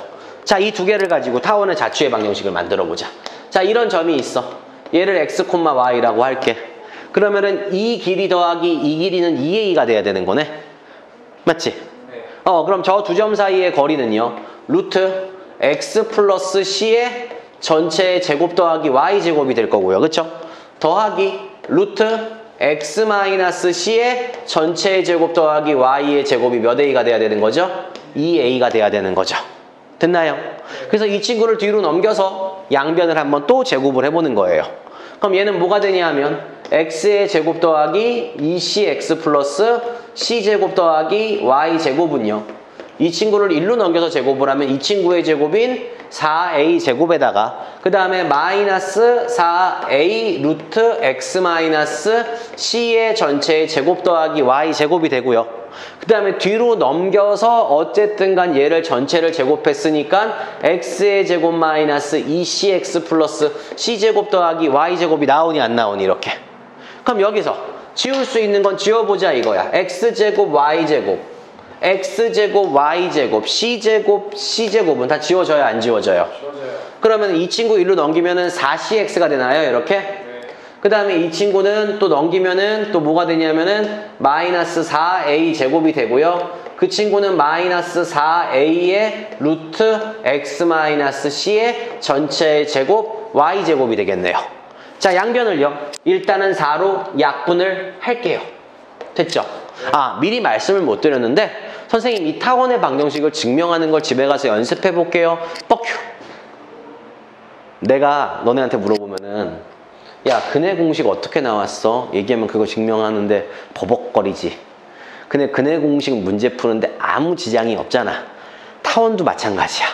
자, 이 두 개를 가지고 타원의 자취의 방정식을 만들어 보자. 자, 이런 점이 있어. 얘를 x, y라고 할게. 그러면은 이 길이 더하기 이 길이는 2a가 돼야 되는 거네. 맞지? 네. 그럼 저 두 점 사이의 거리는요. 루트 x 플러스 c의 전체의 제곱 더하기 y제곱이 될 거고요. 그쵸? 더하기 루트 x 마이너스 c의 전체의 제곱 더하기 y의 제곱이 몇 a가 돼야 되는 거죠? 2a가 돼야 되는 거죠. 됐나요? 그래서 이 친구를 뒤로 넘겨서 양변을 한번 또 제곱을 해보는 거예요. 그럼 얘는 뭐가 되냐 하면 x의 제곱 더하기 2cx 플러스 c제곱 더하기 y제곱은요. 이 친구를 1로 넘겨서 제곱을 하면 이 친구의 제곱인 4a 제곱에다가 그 다음에 마이너스 4a 루트 x 마이너스 c의 전체의 제곱 더하기 y 제곱이 되고요. 그 다음에 뒤로 넘겨서 어쨌든 간 얘를 전체를 제곱했으니까 x의 제곱 마이너스 2cx 플러스 c제곱 더하기 y제곱이 나오니 안 나오니 이렇게. 그럼 여기서 지울 수 있는 건 지워보자 이거야. x제곱 y제곱 x제곱 y제곱 c제곱 c제곱은 다 지워져요 안 지워져요? 지워져요. 그러면 이 친구 1로 넘기면은 4cx가 되나요 이렇게? 네. 그 다음에 이 친구는 또 넘기면은 또 뭐가 되냐면은 마이너스 4a 제곱이 되고요. 그 친구는 마이너스 4a의 루트 x 마이너스 c의 전체의 제곱 y제곱이 되겠네요. 자, 양변을요. 일단은 4로 약분을 할게요. 됐죠? 미리 말씀을 못 드렸는데 선생님 이 타원의 방정식을 증명하는 걸 집에 가서 연습해 볼게요. 뻑큐. 내가 너네한테 물어보면은 야, 근해 공식 어떻게 나왔어? 얘기하면 그거 증명하는데 버벅거리지. 근데 근해 공식 문제 푸는데 아무 지장이 없잖아. 타원도 마찬가지야.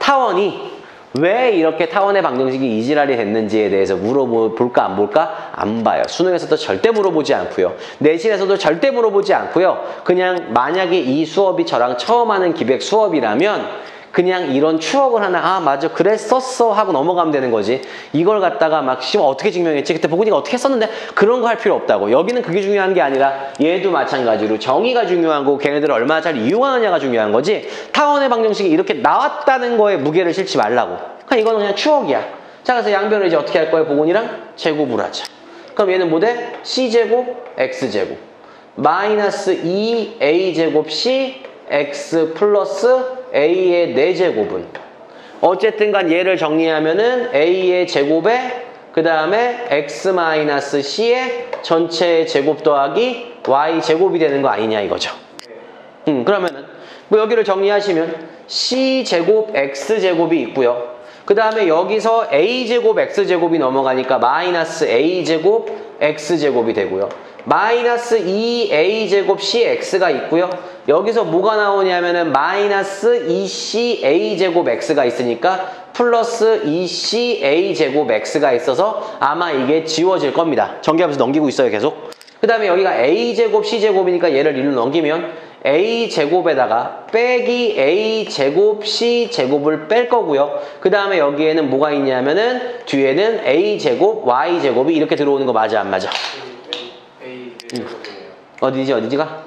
타원이 왜 이렇게 타원의 방정식이 이지랄이 됐는지에 대해서 물어볼까 안 볼까? 안 봐요. 수능에서도 절대 물어보지 않고요. 내신에서도 절대 물어보지 않고요. 그냥 만약에 이 수업이 저랑 처음 하는 기백 수업이라면 그냥 이런 추억을 하나 맞아 그랬었어 하고 넘어가면 되는 거지. 이걸 갖다가 막 어떻게 증명했지? 그때 보고니까 어떻게 했었는데 그런 거 할 필요 없다고. 여기는 그게 중요한 게 아니라 얘도 마찬가지로 정의가 중요한 거고 걔네들을 얼마나 잘 이용하느냐가 중요한 거지. 타원의 방정식이 이렇게 나왔다는 거에 무게를 실지 말라고. 그냥 이거는 그냥 추억이야. 자, 그래서 양변을 이제 어떻게 할 거예요? 보곤이랑 제곱을 하자. 그럼 얘는 뭐 돼? c제곱 x제곱 마이너스 2a제곱 c x 플러스 a의 4제곱은 어쨌든 간 얘를 정리하면은 a의 제곱에 그 다음에 x 마이너스 c의 전체 제곱 더하기 y 제곱이 되는 거 아니냐 이거죠. 그러면은 뭐 여기를 정리하시면 c 제곱 x 제곱이 있고요. 그 다음에 여기서 a 제곱 x 제곱이 넘어가니까 마이너스 a 제곱 x 제곱이 되고요. 마이너스 2a 제곱 cx가 있고요. 여기서 뭐가 나오냐면은 마이너스 2ca 제곱 x가 있으니까 플러스 2ca 제곱 x가 있어서 아마 이게 지워질 겁니다. 전개하면서 넘기고 있어요 계속. 그 다음에 여기가 a 제곱 c 제곱이니까 얘를 1로 넘기면 a 제곱에다가 빼기 a 제곱 c 제곱을 뺄 거고요. 그 다음에 여기에는 뭐가 있냐면은 뒤에는 a 제곱 y 제곱이 이렇게 들어오는 거 맞아 안 맞아? 어디지가?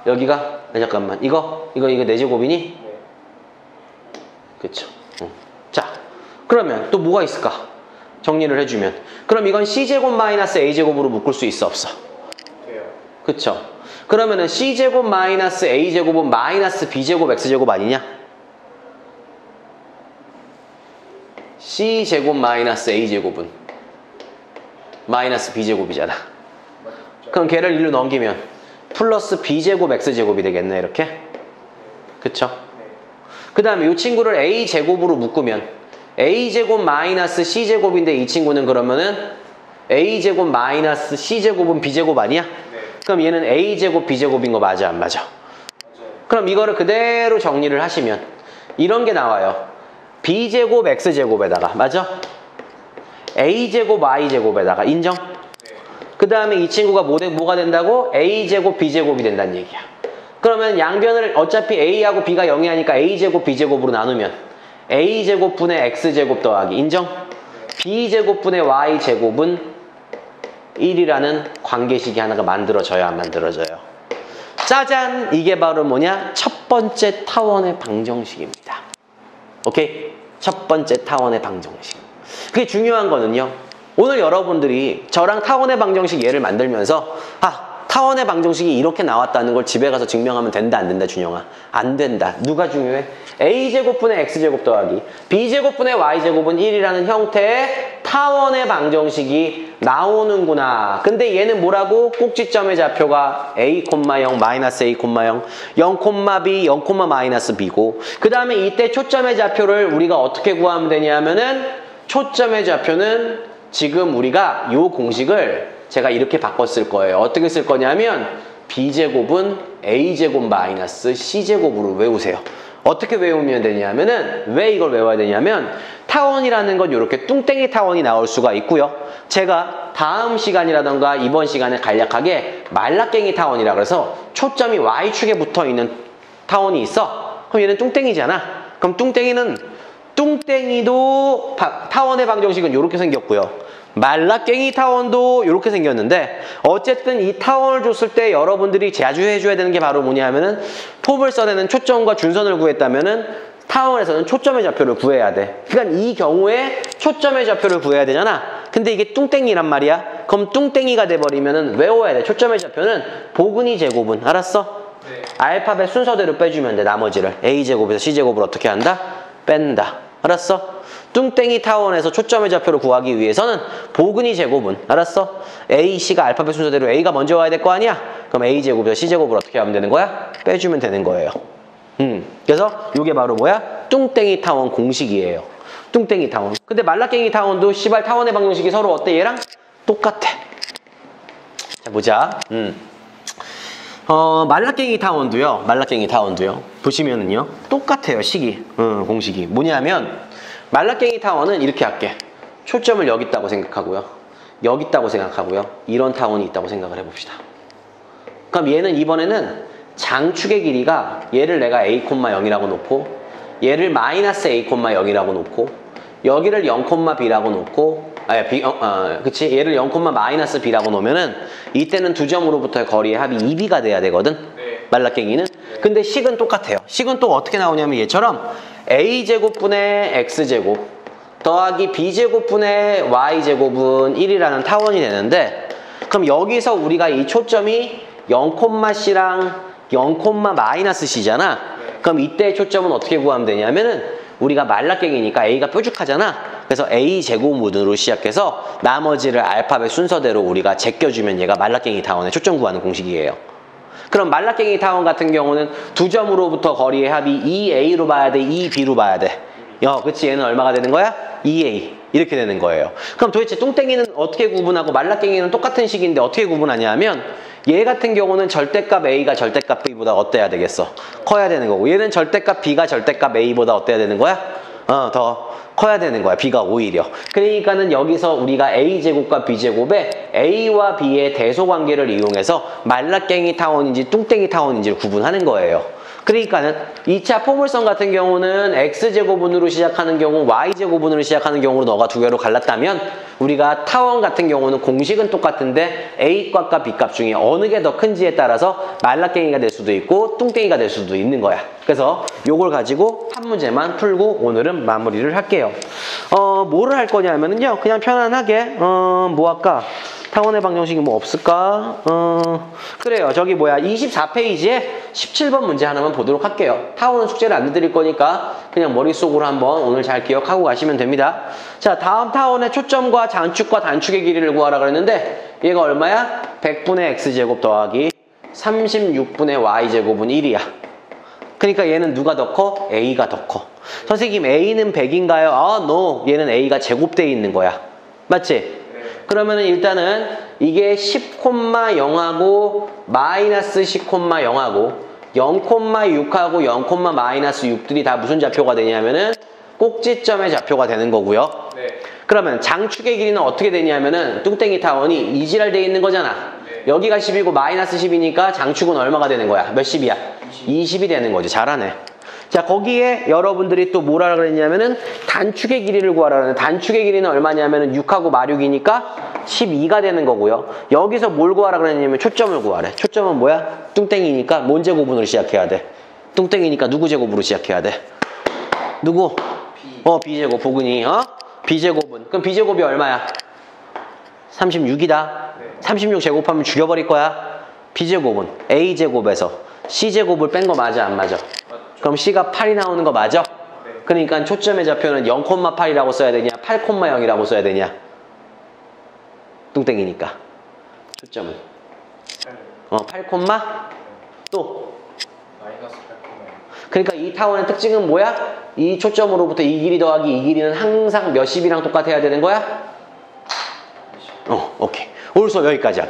여기가? 잠깐만. 이거 4제곱이니? 네. 그쵸. 자, 그러면 또 뭐가 있을까? 정리를 해주면. 그럼 이건 C제곱 마이너스 A제곱으로 묶을 수 있어 없어? 돼요. 그쵸? 그러면은 C제곱 마이너스 A제곱은 마이너스 B제곱 X제곱 아니냐? C제곱 마이너스 A제곱은 마이너스 B제곱이잖아. 그럼 걔를 일로 넘기면 플러스 B제곱 X제곱이 되겠네, 이렇게. 그쵸? 그 다음에 이 친구를 A제곱으로 묶으면 A제곱 마이너스 C제곱인데 이 친구는 그러면은 A제곱 마이너스 C제곱은 B제곱 아니야? 네. 그럼 얘는 A제곱 B제곱인 거 맞아, 안 맞아? 맞아요. 그럼 이거를 그대로 정리를 하시면 이런 게 나와요. B제곱 X제곱에다가, 맞아? A제곱 Y제곱에다가, 인정? 네. 그 다음에 이 친구가 뭐가 된다고? A제곱 B제곱이 된다는 얘기야. 그러면 양변을 어차피 A하고 B가 0이 하니까 A제곱 B제곱으로 나누면 A제곱분의 X제곱 더하기, 인정? B제곱분의 Y제곱은 1이라는 관계식이 하나가 만들어져요, 안 만들어져요? 짜잔! 이게 바로 뭐냐? 첫 번째 타원의 방정식입니다. 오케이? 첫 번째 타원의 방정식. 그게 중요한 거는요, 오늘 여러분들이 저랑 타원의 방정식 예를 만들면서 타원의 방정식이 이렇게 나왔다는 걸 집에 가서 증명하면 된다, 안 된다, 준영아? 안 된다. 누가 중요해? A제곱분의 X제곱 더하기 B제곱분의 Y제곱은 1이라는 형태의 타원의 방정식이 나오는구나. 근데 얘는 뭐라고? 꼭지점의 좌표가 A, 0, 마이너스 A, 0, 0, B, 0, 마이너스 B고, 그 다음에 이때 초점의 좌표를 우리가 어떻게 구하면 되냐면은 초점의 좌표는 지금 우리가 요 공식을 제가 이렇게 바꿨을 거예요. 어떻게 쓸 거냐면 B제곱은 A제곱 마이너스 C제곱으로 외우세요. 어떻게 외우면 되냐면은, 왜 이걸 외워야 되냐면 타원이라는 건 이렇게 뚱땡이 타원이 나올 수가 있고요. 제가 다음 시간이라던가 이번 시간에 간략하게 말라깽이 타원이라 그래서 초점이 Y축에 붙어있는 타원이 있어. 그럼 얘는 뚱땡이잖아. 그럼 뚱땡이도 타원의 방정식은 이렇게 생겼고요. 말라깽이 타원도 이렇게 생겼는데, 어쨌든 이 타원을 줬을 때 여러분들이 자주 해줘야 되는 게 바로 뭐냐면은, 폼을 써내는 초점과 준선을 구했다면은 타원에서는 초점의 좌표를 구해야 돼. 그러니까 이 경우에 초점의 좌표를 구해야 되잖아. 근데 이게 뚱땡이란 말이야. 그럼 뚱땡이가 돼버리면은 외워야 돼. 초점의 좌표는 보근이 제곱은, 알았어? 네. 알파벳 순서대로 빼주면 돼. 나머지를 A제곱에서 C제곱을 어떻게 한다? 뺀다. 알았어? 뚱땡이 타원에서 초점의 좌표를 구하기 위해서는 보근이 제곱은, 알았어? A, C가 알파벳 순서대로 A가 먼저 와야 될 거 아니야? 그럼 A제곱에서 C제곱을 어떻게 하면 되는 거야? 빼주면 되는 거예요. 그래서 이게 바로 뭐야? 뚱땡이 타원 공식이에요. 뚱땡이 타원. 근데 말라깽이 타원도 씨발 타원의 방정식이 서로 어때? 얘랑 똑같아. 자, 보자. 말라깽이 타원도요. 보시면은요, 똑같아요, 식이. 공식이. 뭐냐면, 말라깽이 타원은 이렇게 할게. 초점을 여기 있다고 생각하고요. 여기 있다고 생각하고요. 이런 타원이 있다고 생각을 해봅시다. 그럼 얘는 이번에는 장축의 길이가, 얘를 내가 A, 0이라고 놓고, 얘를 마이너스 A, 0이라고 놓고, 여기를 0,B라고 놓고, 그치? 얘를 0, 마이너스 B라고 놓으면은 이때는 두 점으로부터의 거리의 합이 2B가 돼야 되거든. 네. 말라깽이는. 네. 근데 식은 똑같아요. 식은 또 어떻게 나오냐면 얘처럼 A제곱분의 X제곱 더하기 B제곱분의 Y제곱은 1이라는 타원이 되는데, 그럼 여기서 우리가 이 초점이 0,C랑 0, 마이너스 C잖아. 네. 그럼 이때 초점은 어떻게 구하면 되냐면은, 우리가 말라깽이니까 A가 뾰족하잖아. 그래서 A제곱문으로 시작해서 나머지를 알파벳 순서대로 우리가 제껴주면 얘가 말라깽이 타원의 초점 구하는 공식이에요. 그럼 말라깽이 타원 같은 경우는 두 점으로부터 거리의 합이 2A로 봐야 돼, 2B로 봐야 돼. 그치? 얘는 얼마가 되는 거야? 2A. 이렇게 되는 거예요. 그럼 도대체 뚱땡이는 어떻게 구분하고 말라깽이는 똑같은 식인데 어떻게 구분하냐면, 얘 같은 경우는 절대값 A가 절대값 B보다 어때야 되겠어? 커야 되는 거고, 얘는 절대값 B가 절대값 A보다 어때야 되는 거야? 더 커야 되는 거야. B가 오히려. 그러니까는 여기서 우리가 A제곱과 B제곱에 A와 B의 대소관계를 이용해서 말라깽이 타원인지 뚱땡이 타원인지를 구분하는 거예요. 그러니까는 2차 포물선 같은 경우는 x제곱분으로 시작하는 경우, y제곱분으로 시작하는 경우로 너가 두 개로 갈랐다면 우리가 타원 같은 경우는 공식은 똑같은데 A값과 B값 중에 어느 게 더 큰지에 따라서 말라깽이가 될 수도 있고 뚱땡이가 될 수도 있는 거야. 그래서 요걸 가지고 한 문제만 풀고 오늘은 마무리를 할게요. 뭐를 할 거냐면은요. 그냥 편안하게 뭐 할까? 타원의 방정식이 뭐 없을까? 그래요. 저기 뭐야 24페이지에 17번 문제 하나만 보도록 할게요. 타원은 숙제를 안 내드릴 거니까 그냥 머릿속으로 한번 오늘 잘 기억하고 가시면 됩니다. 자, 다음 타원의 초점과 장축과 단축의 길이를 구하라 그랬는데 얘가 얼마야? 100분의 x제곱 더하기 36분의 y제곱은 1이야. 그러니까 얘는 누가 더 커? A가 더 커. 선생님 A는 100인가요? 아, no. 얘는 A가 제곱되어 있는 거야. 맞지? 그러면은 일단은 이게 10,0하고 마이너스 10,0하고 0,6하고 0,-6들이 다 무슨 좌표가 되냐면은 꼭지점의 좌표가 되는 거고요. 네. 그러면 장축의 길이는 어떻게 되냐면은 뚱땡이 타원이 이지랄 돼 있는 거잖아. 네. 여기가 10이고 마이너스 10이니까 장축은 얼마가 되는 거야? 몇 10이야? 20이 되는 거지. 잘하네. 자, 거기에 여러분들이 또 뭐라 그랬냐면은 단축의 길이를 구하라 그랬는데 단축의 길이는 얼마냐면은 6하고 마륙이니까 12가 되는 거고요. 여기서 뭘 구하라 그랬냐면 초점을 구하래. 초점은 뭐야? 뚱땡이니까 뭔 제곱으로 시작해야 돼? 뚱땡이니까 누구 제곱으로 시작해야 돼? 누구? B제곱 보근이 B제곱은 그럼 B제곱이 얼마야? 36이다. 36 제곱하면 죽여버릴 거야. B제곱은 A제곱에서 C제곱을 뺀 거 맞아 안 맞아? 그럼 C가 8이 나오는 거 맞아? 그러니까 초점의 좌표는 0,8이라고 써야 되냐? 8,0이라고 써야 되냐? 뚱땡이니까. 초점은 8, 또 마이너스 8,0. 그러니까 이 타원의 특징은 뭐야? 이 초점으로부터 이 길이 더하기 이 길이는 항상 몇 십이랑 똑같아야 되는 거야? 오케이. 오늘 수업 여기까지야.